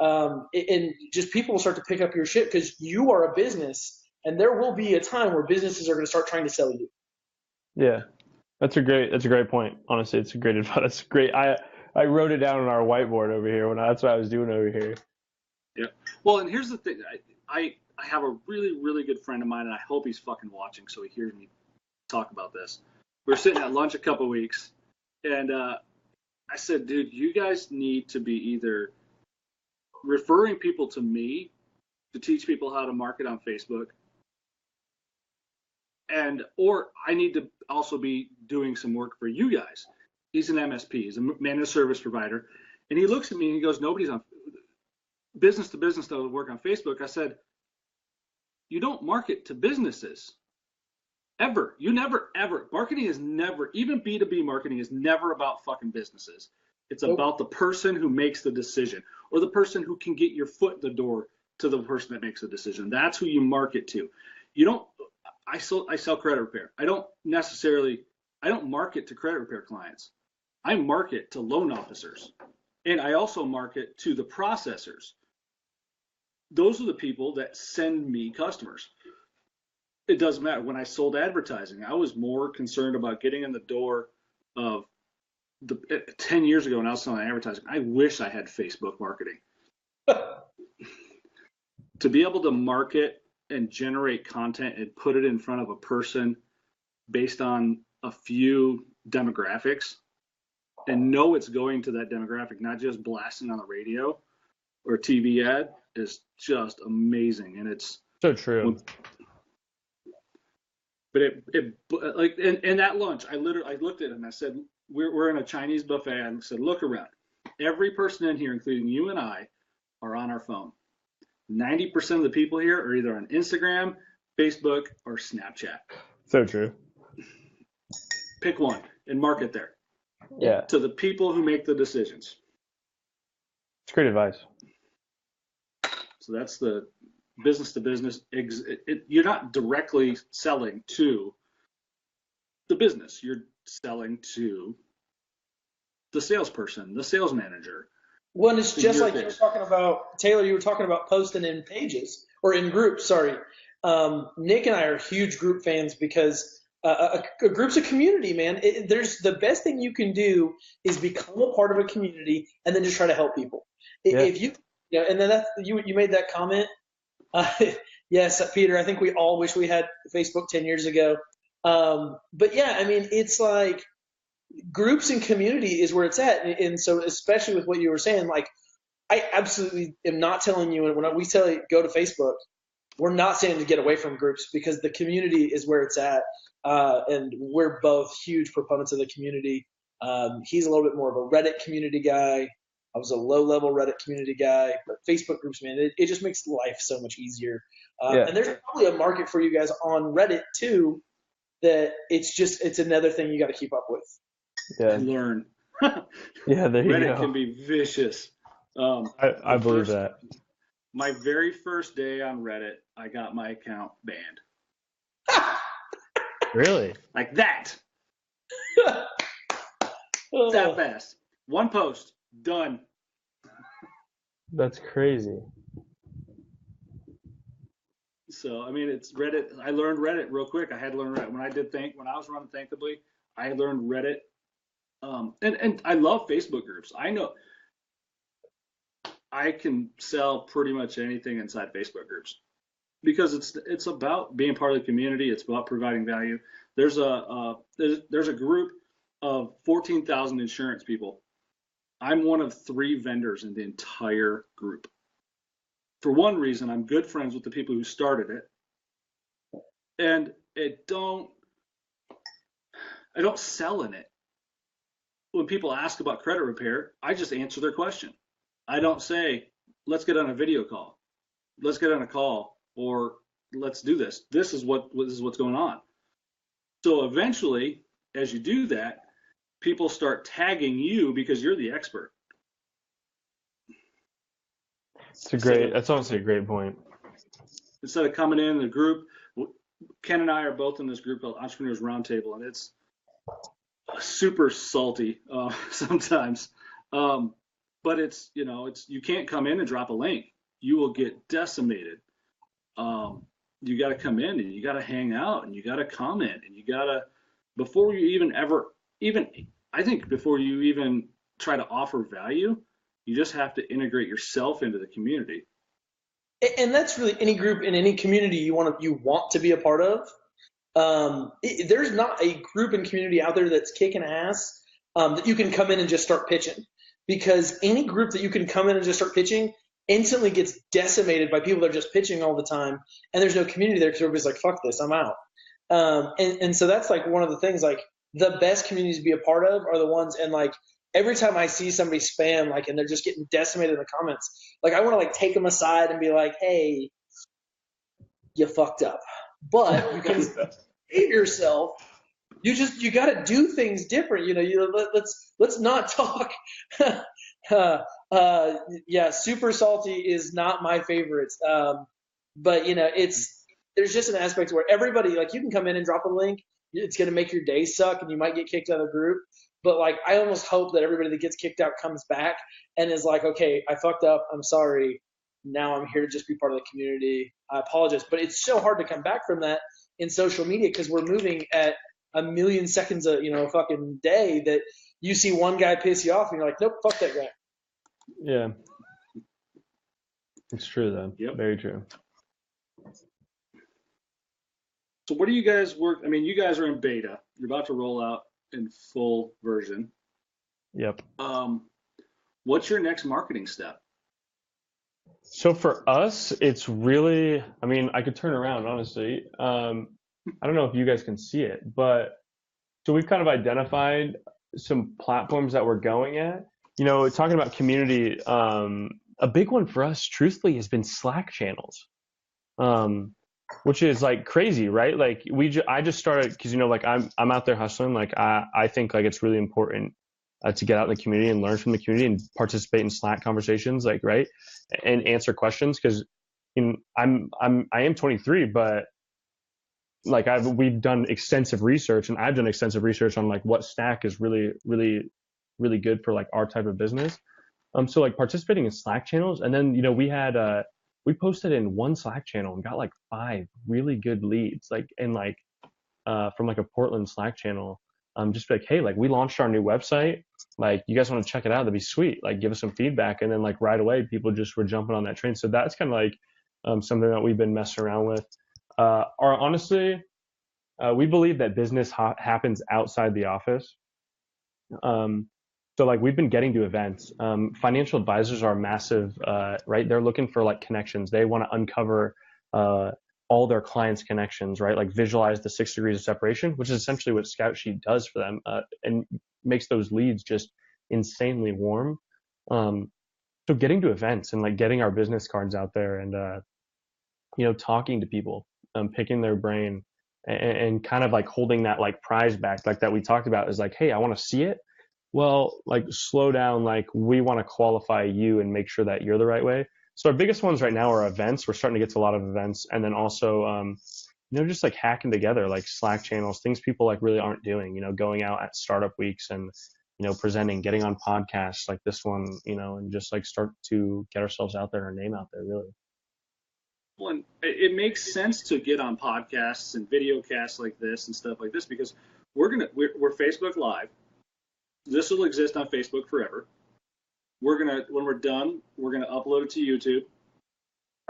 And just people will start to pick up your shit because you are a business, and there will be a time where businesses are going to start trying to sell you. Yeah. That's a great point. Honestly, it's a great advice. That's great. I wrote it down on our whiteboard over here that's what I was doing over here. Yeah. Well, and here's the thing. I have a really, really good friend of mine, and I hope he's fucking watching so he hears me talk about this. We were sitting at lunch a couple weeks, and I said, dude, you guys need to be either referring people to me to teach people how to market on Facebook, or I need to also be doing some work for you guys. He's an MSP, he's a managed service provider, and he looks at me and he goes, nobody's on business to business that would work on Facebook. I said, you don't market to businesses ever. You never ever. Marketing is never, even B2B marketing is never about fucking businesses. It's about the person who makes the decision, or the person who can get your foot in the door to the person that makes the decision. That's who you market to. You don't. I sell credit repair. I don't market to credit repair clients. I market to loan officers, and I also market to the processors. Those are the people that send me customers. It doesn't matter. When I sold advertising, I was more concerned about getting in the door of 10 years ago when I was selling advertising. I wish I had Facebook marketing. To be able to market and generate content and put it in front of a person based on a few demographics and know it's going to that demographic, not just blasting on the radio or TV ad, is just amazing. And it's so true. But in that lunch, I looked at him and I said, we're in a Chinese buffet. I said, look around. Every person in here, including you and I, are on our phone. 90% of the people here are either on Instagram, Facebook, or Snapchat. So true. Pick one and market there. Yeah. To the people who make the decisions. It's great advice. So that's the business to business. You're not directly selling to the business. You're selling to the salesperson, the sales manager. Well, it's just like you were talking about, Taylor, you were talking about posting in pages or in groups, sorry. Nick and I are huge group fans because a group's a community, man. There's the best thing you can do is become a part of a community and then just try to help people. Yeah. If you, and then you made that comment. Yes, Peter, I think we all wish we had Facebook 10 years ago. But yeah, I mean, it's like groups and community is where it's at. And so especially with what you were saying, like I absolutely am not telling you when we tell you go to Facebook, we're not saying to get away from groups because the community is where it's at. And we're both huge proponents of the community. He's a little bit more of a Reddit community guy. I was a low-level Reddit community guy, but Facebook groups, man, it just makes life so much easier. Yeah. And there's probably a market for you guys on Reddit too. That it's another thing you got to keep up with. Yeah. Learn. Yeah, there you Reddit go. can be vicious. I believe that. My very first day on Reddit, I got my account banned. Really? Like that. Oh. That fast. One post, done. That's crazy. So, I mean, it's Reddit. I learned Reddit real quick. I had to learn Reddit. When I was running Thankably, I learned Reddit. And I love Facebook groups. I know I can sell pretty much anything inside Facebook groups because it's about being part of the community. It's about providing value. There's a group of 14,000 insurance people. I'm one of 3 vendors in the entire group. For one reason, I'm good friends with the people who started it, and I don't sell in it. When people ask about credit repair, I just answer their question. I don't say, let's get on a video call, let's get on a call, or let's do this. This is what's going on. So eventually, as you do that, people start tagging you because you're the expert. That's honestly a great point. Instead of coming in the group, Ken and I are both in this group called Entrepreneurs Roundtable, and it's super salty sometimes. But it's you can't come in and drop a link. You will get decimated. You got to come in and you got to hang out and you got to comment and you got to, before you I think before you even try to offer value, you just have to integrate yourself into the community. And that's really any group in any community you want to be a part of. There's not a group and community out there that's kicking ass that you can come in and just start pitching, because any group that you can come in and just start pitching instantly gets decimated by people that are just pitching all the time, and there's no community there because everybody's like, fuck this, I'm out. And so that's like one of the things, like the best communities to be a part of are the ones, and like every time I see somebody spam, like, and they're just getting decimated in the comments, like I want to like take them aside and be like, hey, you fucked up, but you can save yourself. You got to do things different. Let's not talk. Yeah, super salty is not my favorite. But there's just an aspect where everybody, like, you can come in and drop a link. It's going to make your day suck and you might get kicked out of the group. But like, I almost hope that everybody that gets kicked out comes back and is like, okay, I fucked up. I'm sorry. Now I'm here to just be part of the community. I apologize. But it's so hard to come back from that in social media because we're moving at a million seconds a fucking day, that you see one guy piss you off and you're like, nope, fuck that guy. Yeah. It's true though. Yep. Very true. So what do you guys you guys are in beta. You're about to roll out in full version. Yep. What's your next marketing step? So for us, it's really, I could turn around, honestly. I don't know if you guys can see it, but so we've kind of identified some platforms that we're going at. Talking about community, a big one for us, truthfully, has been Slack channels, which is like crazy, right? Like I just started because I'm out there hustling. Like I think like it's really important to get out in the community and learn from the community and participate in Slack conversations, like, right, and answer questions, because I am 23, but like we've done extensive research, and I've done extensive research on like what stack is really, really, really good for like our type of business. So like participating in Slack channels, and then we posted in one Slack channel and got like 5 really good leads, like from like a Portland Slack channel. Just be like, hey, like we launched our new website, like you guys want to check it out? That'd be sweet. Like give us some feedback, and then like right away people just were jumping on that train. So that's kind of like something that we've been messing around with. Honestly, we believe that business happens outside the office. So like we've been getting to events. Financial advisors are massive, right? They're looking for like connections. They want to uncover all their clients' connections, right? Like visualize the 6 degrees of separation, which is essentially what Scout Sheet does for them, and makes those leads just insanely warm. So getting to events and like getting our business cards out there and talking to people, picking their brain, and kind of like holding that like prize back, like that we talked about, is like, hey, I want to see it. Well, like slow down, like we want to qualify you and make sure that you're the right way. So our biggest ones right now are events. We're starting to get to a lot of events, and then also just like hacking together like Slack channels, things people like really aren't doing, going out at startup weeks and presenting, getting on podcasts like this one, and just like start to get ourselves out there, our name out there, really. Well, and it makes sense to get on podcasts and video casts like this and stuff like this because we're Facebook Live. This will exist on Facebook forever. When we're done, we're gonna upload it to YouTube,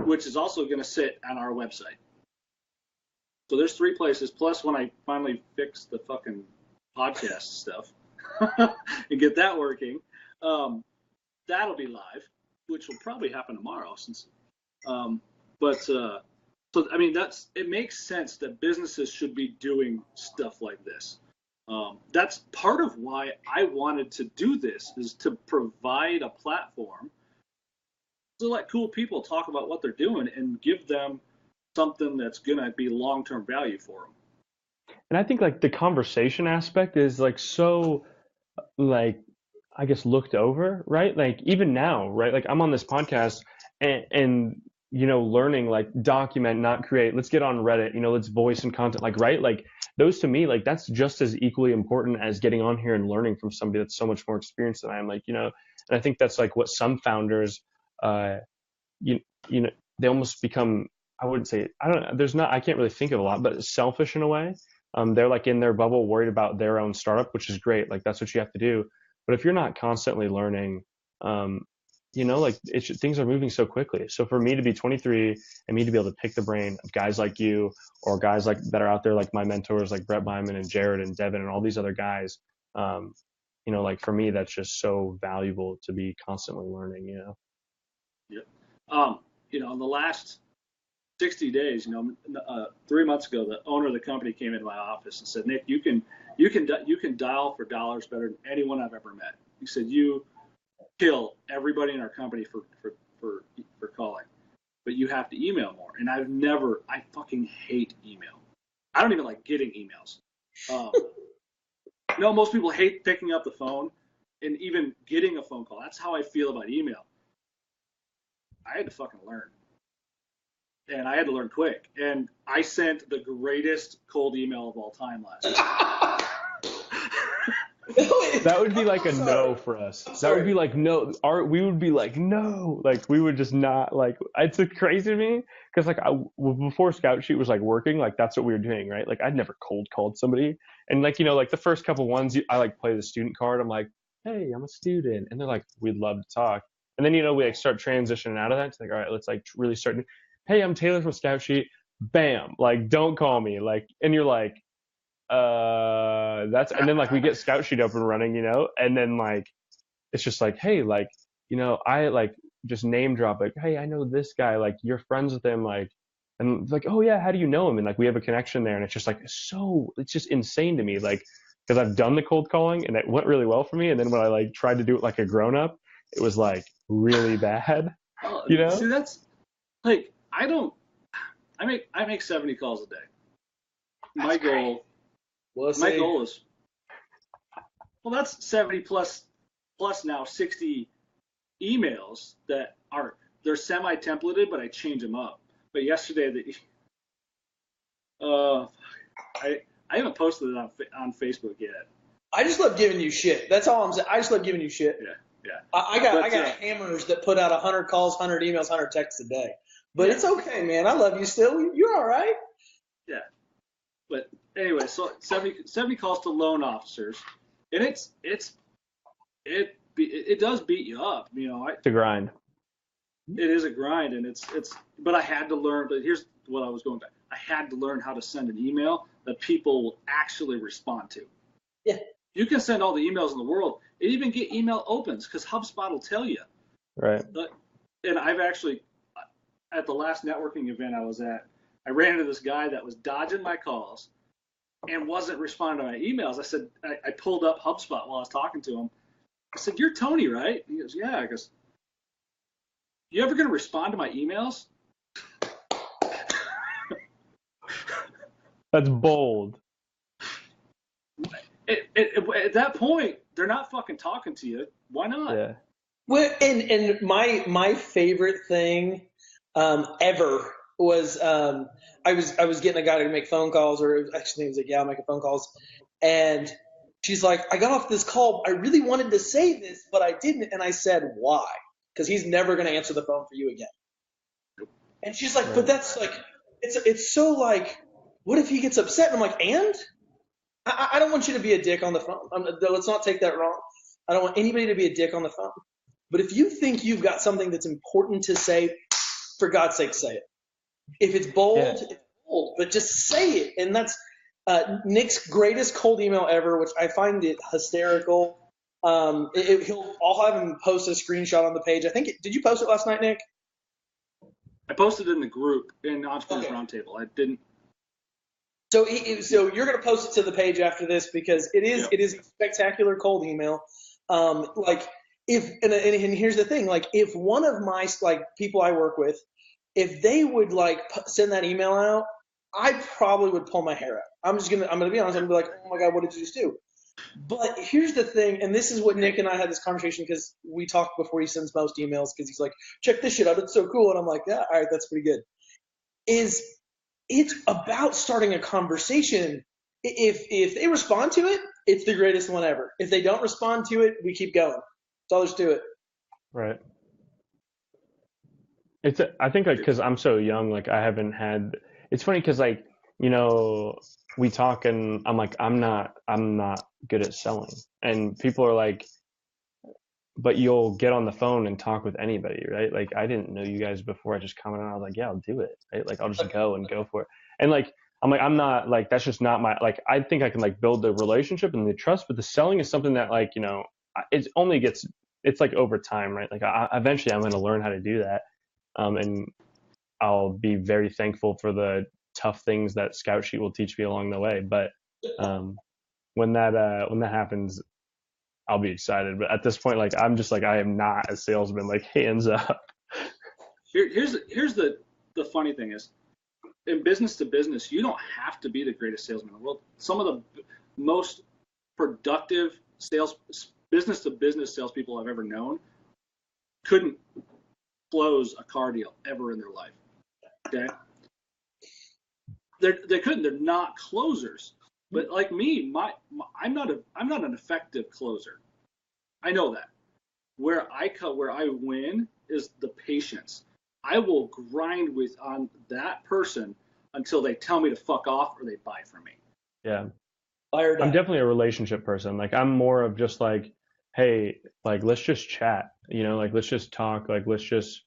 which is also gonna sit on our website. So there's 3 places. Plus, when I finally fix the fucking podcast stuff and get that working, that'll be live, which will probably happen tomorrow. So I mean, it makes sense that businesses should be doing stuff like this. That's part of why I wanted to do this, is to provide a platform to let cool people talk about what they're doing and give them something that's going to be long-term value for them. And I think like the conversation aspect is like so like, I guess, looked over, right? Like even now, right? Like I'm on this podcast and learning like document, not create. Let's get on Reddit, let's voice and content, like, right? Like those to me, like that's just as equally important as getting on here and learning from somebody that's so much more experienced than I am. Like, and I think that's like what some founders, they almost become, I wouldn't say, I can't really think of a lot, but selfish in a way. They're like in their bubble, worried about their own startup, which is great. Like that's what you have to do. But if you're not constantly learning, like things are moving so quickly. So for me to be 23 and me to be able to pick the brain of guys like you or guys like that are out there, like my mentors, like Brett Byman and Jared and Devin and all these other guys, like for me, that's just so valuable to be constantly learning, Yep. In the last 60 days, 3 months ago, the owner of the company came into my office and said, Nick, you can dial for dollars better than anyone I've ever met. He said, you kill everybody in our company for calling, but you have to email more. And I fucking hate email. I don't even like getting emails. Most people hate picking up the phone and even getting a phone call. That's how I feel about email. I had to fucking learn. And I had to learn quick. And I sent the greatest cold email of all time last night. That would be like a no for us. That would be like no. We would be like no. Like we would just not like. It's crazy to me because like before Scout Sheet was like working, like that's what we were doing, right? Like I'd never cold called somebody, and like like the first couple ones, I like play the student card. I'm like, hey, I'm a student, and they're like, we'd love to talk. And then we like start transitioning out of that to like, all right, let's like really start. Hey, I'm Taylor from Scout Sheet. Bam, like don't call me, like, and you're like. And then like we get Scout Sheet up and running, and then like it's just like, hey, like, I like just name drop like, hey, I know this guy, like you're friends with him, like, and like, oh yeah, how do you know him? And like we have a connection there, and it's just like it's just insane to me, like because I've done the cold calling and it went really well for me, and then when I like tried to do it like a grown up, it was like really bad. See, that's like I make 70 calls a day. My goal is, well, that's 70 plus now 60 emails that they're semi-templated, but I change them up. But yesterday, I haven't posted it on Facebook yet. I just love giving you shit. That's all I'm saying. I just love giving you shit. Yeah. I got hammers that put out 100 calls, 100 emails, 100 texts a day. But it's okay, man. I love you still. You're all right. Yeah. But anyway, so 70 calls to loan officers, and it does beat you up, It's a grind. It is a grind, and but I had to learn. But here's what I was going back. I had to learn how to send an email that people will actually respond to. Yeah. You can send all the emails in the world, and even get email opens because HubSpot will tell you. Right. And I've actually, at the last networking event I was at, I ran into this guy that was dodging my calls and wasn't responding to my emails. I said, I pulled up HubSpot while I was talking to him. I said, "You're Tony, right?" He goes, "Yeah." I goes, "You ever going to respond to my emails?" That's bold. At that point, they're not fucking talking to you. Why not? Yeah. Well, and my favorite thing ever was I was getting a guy to make phone calls, or actually it was a gal making phone calls, and she's like, I got off this call. I really wanted to say this, but I didn't, and I said why? Because he's never going to answer the phone for you again. And she's like, but that's like, it's so like, what if he gets upset? And I'm like, and I don't want you to be a dick on the phone. Let's not take that wrong. I don't want anybody to be a dick on the phone. But if you think you've got something that's important to say, for God's sake, say it. If it's bold, Yeah. it's bold, but just say it. And that's Nick's greatest cold email ever, which I find it hysterical. I'll have him post a screenshot on the page. I think, did you post it last night, Nick? I posted it in the group in Entrepreneurs Okay. Roundtable. I didn't. So you're going to post it to the page after this because it is a spectacular cold email. Like if and here's the thing, like if one of my people I work with, if they would send that email out, I probably would pull my hair out. I'm gonna be honest. I'm gonna be like, oh my God, what did you just do? But here's the thing, and this is what Nick and I had this conversation because we talked before he sends most emails because he's like, check this shit out, it's so cool, and I'm like, yeah, all right, that's pretty good. It's about starting a conversation. If they respond to it, it's the greatest one ever. If they don't respond to it, we keep going. That's all there's to it. Right. I think like because I'm so young, like I haven't had. It's funny because like we talk and I'm like I'm not good at selling, and people are like, but you'll get on the phone and talk with anybody, right? Like I didn't know you guys before. I just commented. I was like, yeah, I'll do it. Right? Like I'll just go for it. And like I'm not like that's just not my like. I think I can like build the relationship and the trust, but the selling is something that like it only gets it's like over time, right? Like eventually I'm going to learn how to do that. And I'll be very thankful for the tough things that Scout Sheet will teach me along the way. But when that happens, I'll be excited. But at this point, like I'm just like I am not a salesman. Like hands up. Here's the funny thing is, in business to business, you don't have to be the greatest salesman in the world. Some of the most productive business to business salespeople I've ever known couldn't close a car deal ever in their life. Okay, they couldn't. They're not closers. But like me, I'm not an effective closer. I know that. Where I win is the patience. I will grind on that person until they tell me to fuck off or they buy from me. Yeah. Fired I'm up. definitely a relationship person. Like I'm more of just like, hey, like let's just chat, like let's just talk, like let's just,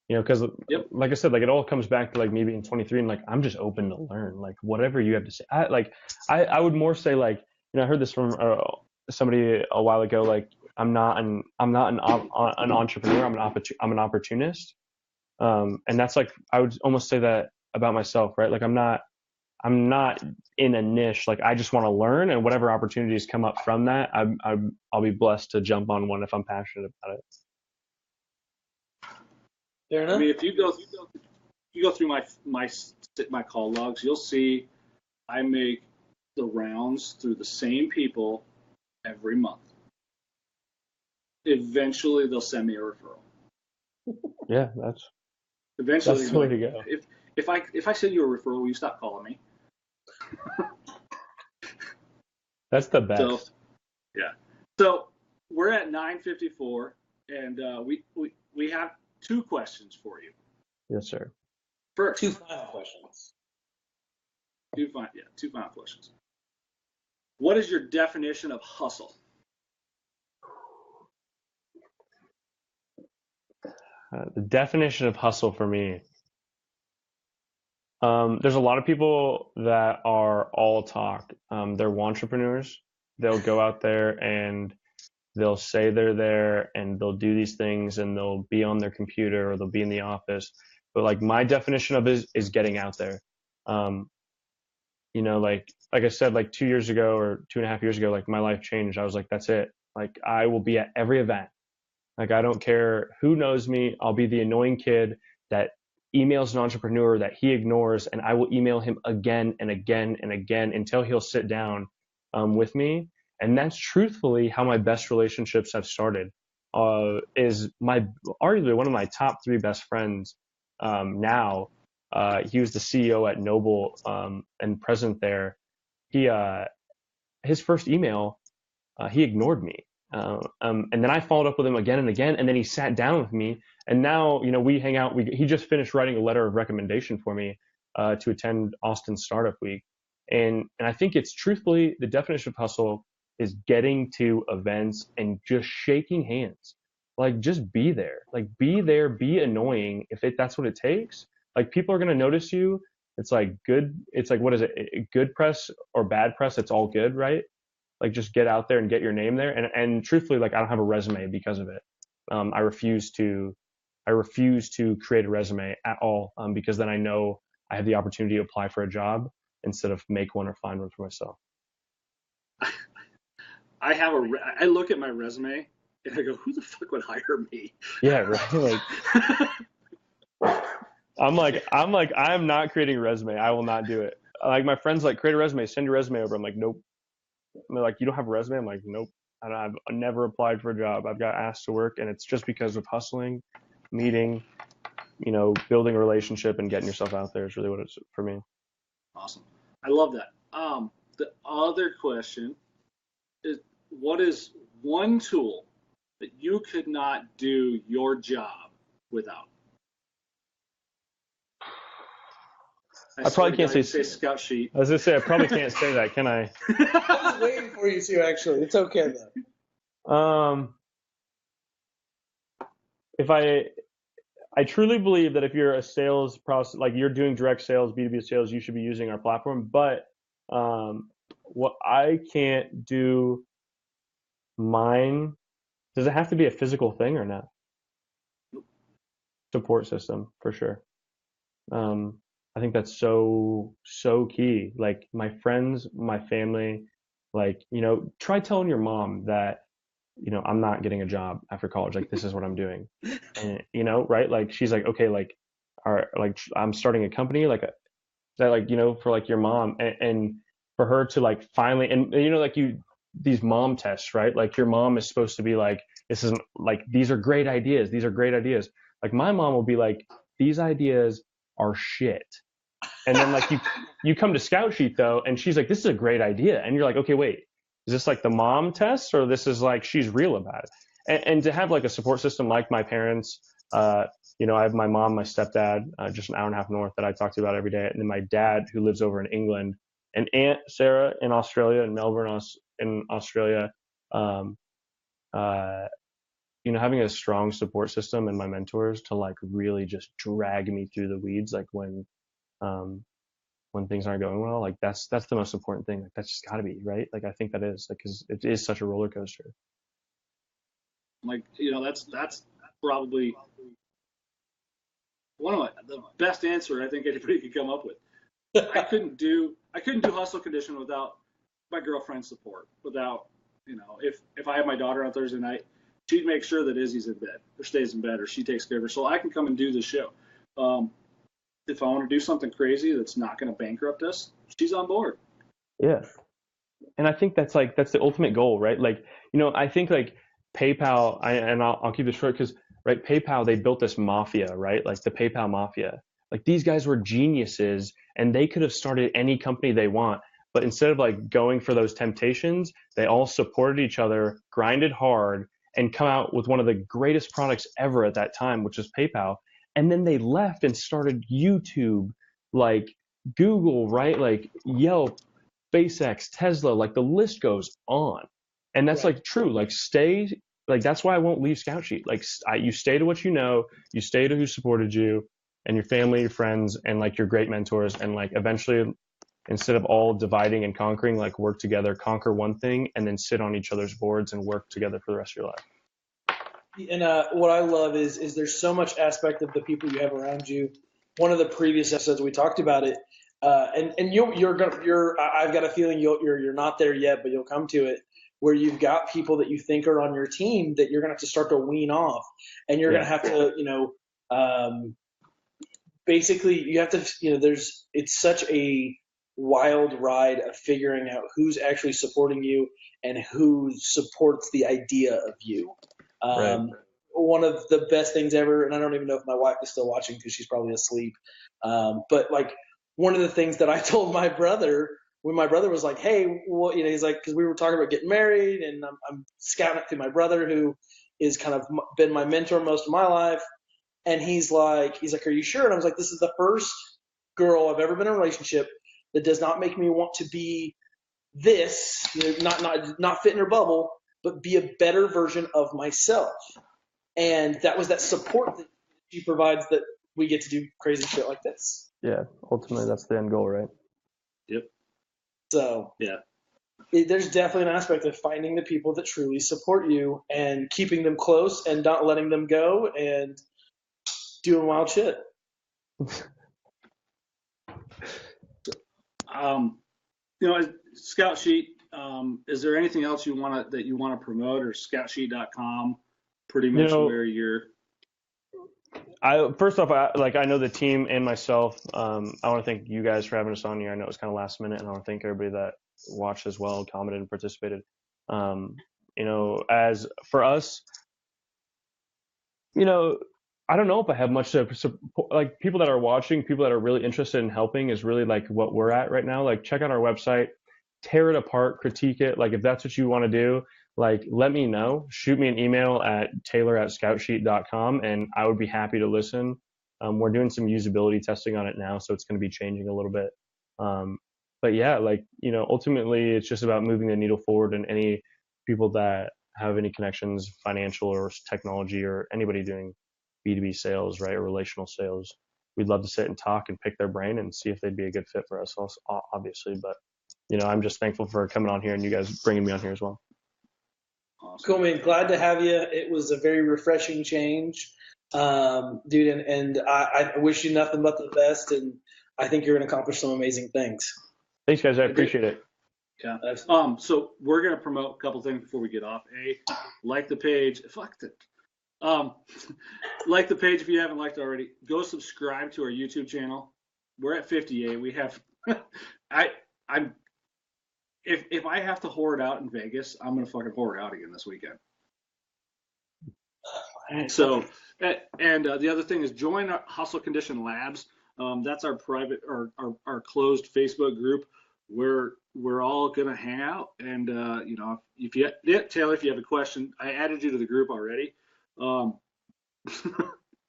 because like I said, like it all comes back to like me being 23 and like I'm just open to learn, like whatever you have to say. I would more say like, I heard this from somebody a while ago, like I'm not an entrepreneur, I'm an opportunist. And that's like I would almost say that about myself, right? Like I'm not in a niche. Like I just want to learn, and whatever opportunities come up from that, I'll be blessed to jump on one if I'm passionate about it. Fair enough. I mean, if you go through my call logs, you'll see I make the rounds through the same people every month. Eventually, they'll send me a referral. Yeah, that's Eventually, the way to go. If I send you a referral, will you stop calling me? That's the best. So, yeah. So we're at 9:54, and we have 2 questions for you. Yes, sir. First, 2 final questions. 2 final questions. What is your definition of hustle? The definition of hustle for me. There's a lot of people that are all talk. They're entrepreneurs. They'll go out there and they'll say they're there and they'll do these things and they'll be on their computer or they'll be in the office. But like my definition of it is getting out there. Like I said, like 2 years ago or 2.5 years ago, like my life changed. I was like, that's it. Like I will be at every event. Like I don't care who knows me. I'll be the annoying kid that emails an entrepreneur that he ignores, and I will email him again and again and again until he'll sit down with me. And that's truthfully how my best relationships have started. Is my arguably one of my top 3 best friends now. He was the CEO at Noble and president there. He his first email, he ignored me. And then I followed up with him again and again, and then he sat down with me, and now, you know, we hang out. He just finished writing a letter of recommendation for me to attend Austin Startup Week, and I think it's truthfully the definition of hustle is getting to events and just shaking hands. Like just be there, be annoying if that's what it takes. Like people are gonna notice you. It's like good. It's like, what is it? Good press or bad press? It's all good, right? Like just get out there and get your name there. And truthfully, like I don't have a resume because of it. I refuse to create a resume at all because then I know I have the opportunity to apply for a job instead of make one or find one for myself. I look at my resume and I go, who the fuck would hire me? Yeah, right. Like I'm not creating a resume. I will not do it. Like my friends like, create a resume, send your resume over. I'm like, nope. And they're like, you don't have a resume? I'm like, nope. I've never applied for a job. I've got asked to work, and it's just because of hustling, meeting, you know, building a relationship and getting yourself out there is really what it's for me. Awesome. I love that. The other question is, what is one tool that you could not do your job without? I probably can't say Scout Sheet. I was gonna say I probably can't say that, can I? I was waiting for you to, actually. It's okay though. If I truly believe that if you're a sales process, like you're doing direct sales, B2B sales, you should be using our platform. But what I can't do, mine, does it have to be a physical thing or not? Support system for sure. I think that's so key. Like my friends, my family, like, you know, try telling your mom that, you know, I'm not getting a job after college. Like this is what I'm doing. And, you know, right? Like she's like, okay, like, I'm starting a company, like that, like, you know, for like your mom and for her to like finally, and you know, like these mom tests, right? Like your mom is supposed to be like, this isn't like, these are great ideas. These are great ideas. Like my mom will be like, these ideas are shit. And then like you come to Scout Sheet though, and she's like, this is a great idea. And you're like, okay, wait, is this like the mom test, or this is like she's real about it? And to have like a support system like my parents, you know, I have my mom, my stepdad, just an hour and a half north that I talk to about every day, and then my dad who lives over in England, and Aunt Sarah in Australia, in Melbourne, in Australia. You know, having a strong support system and my mentors to like really just drag me through the weeds, like when things aren't going well, like that's the most important thing. Like that's just got to be right. Like I think that is like, because it is such a roller coaster. Like, you know, that's probably one of the best answer I think anybody could come up with. I couldn't do Hustle Condition without my girlfriend's support. Without, you know, if I have my daughter on Thursday night, she'd make sure that Izzy's in bed or stays in bed, or she takes care of her, so I can come and do the show. If I want to do something crazy that's not going to bankrupt us, she's on board. Yeah. And I think that's the ultimate goal, right? Like, you know, I think like PayPal, I'll keep this short because, right, PayPal, they built this mafia, right? Like the PayPal mafia. Like these guys were geniuses and they could have started any company they want. But instead of like going for those temptations, they all supported each other, grinded hard, and come out with one of the greatest products ever at that time, which is PayPal. And then they left and started YouTube, like Google, right? Like Yelp, SpaceX, Tesla, like the list goes on. And that's like true. Like stay, like that's why I won't leave Scout Sheet. Like you stay to what you know, you stay to who supported you and your family, your friends, and like your great mentors. And like eventually, instead of all dividing and conquering, like work together, conquer one thing, and then sit on each other's boards and work together for the rest of your life. And what I love is there's so much aspect of the people you have around you. One of the previous episodes we talked about it, and I've got a feeling you're not there yet, but you'll come to it. where you've got people that you think are on your team that you're going to have to start to wean off, and you're going to have to, basically you have to, it's such a wild ride of figuring out who's actually supporting you and who supports the idea of you. Right. One of the best things ever, and I don't even know if my wife is still watching because she's probably asleep. But like one of the things that I told my brother when my brother was like, "Hey, well, he's like," because we were talking about getting married, and I'm scouting it through my brother who is kind of been my mentor most of my life, and he's like, "Are you sure?" And I was like, "This is the first girl I've ever been in a relationship that does not make me want to be this, not fit in her bubble, but be a better version of myself." And that was that support that she provides that we get to do crazy shit like this. Yeah. Ultimately, that's the end goal, right? Yep. So yeah, there's definitely an aspect of finding the people that truly support you and keeping them close and not letting them go and doing wild shit. Scout Sheet. Is there anything else you want to promote, or scoutsheet.com? Pretty much where you're. First off, I know the team and myself. I want to thank you guys for having us on here. I know it was kind of last minute, and I want to thank everybody that watched as well, commented, and participated. As for us, I don't know if I have much to support. Like, people that are watching, people that are really interested in helping is really like what we're at right now. Like, check out our website, tear it apart, critique it. Like, if that's what you want to do, like, let me know. Shoot me an email at taylor@scoutsheet.com, and I would be happy to listen. We're doing some usability testing on it now, so it's going to be changing a little bit. But yeah, ultimately it's just about moving the needle forward, and any people that have any connections, financial or technology, or anybody doing B2B sales, right, or relational sales, we'd love to sit and talk and pick their brain and see if they'd be a good fit for us, obviously. But, I'm just thankful for coming on here and you guys bringing me on here as well. Awesome. Cool, man. Glad to have you. It was a very refreshing change, dude. And I wish you nothing but the best. And I think you're going to accomplish some amazing things. Thanks, guys. I appreciate it. Yeah. So we're going to promote a couple things before we get off. Like the page. Like the page if you haven't liked it already. Go subscribe to our YouTube channel. We're at 58. We have. If I have to hoard out in Vegas, I'm gonna fucking hoard out again this weekend. So, and the other thing is join our Hustle Condition Labs. That's our private or our closed Facebook group where we're all gonna hang out. And Taylor, if you have a question, I added you to the group already.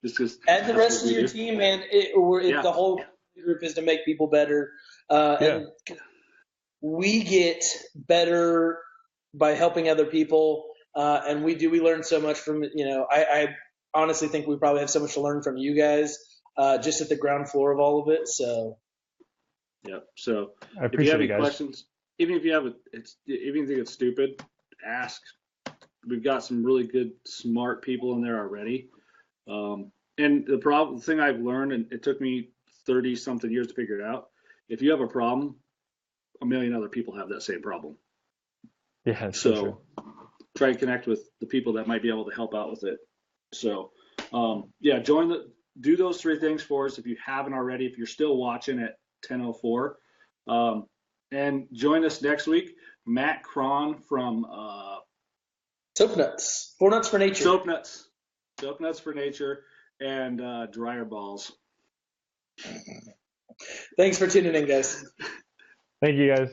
Just add the rest of your team, man. The whole group is to make people better. And we get better by helping other people, and we learn so much from, I honestly think we probably have so much to learn from you guys, just at the ground floor of all of it. So yeah, so I if you have any guys. questions, even if you think it's stupid, ask. We've got some really good, smart people in there already. And the thing I've learned, and it took me 30 something years to figure it out, if you have a problem, a million other people have that same problem. Yeah. So try and connect with the people that might be able to help out with it. So do those three things for us if you haven't already, if you're still watching at 10:04. And join us next week. Matt Cron from Soap Nuts. 4 Nuts for Nature. Soap Nuts for Nature, and Dryer Balls. Thanks for tuning in, guys. Thank you, guys.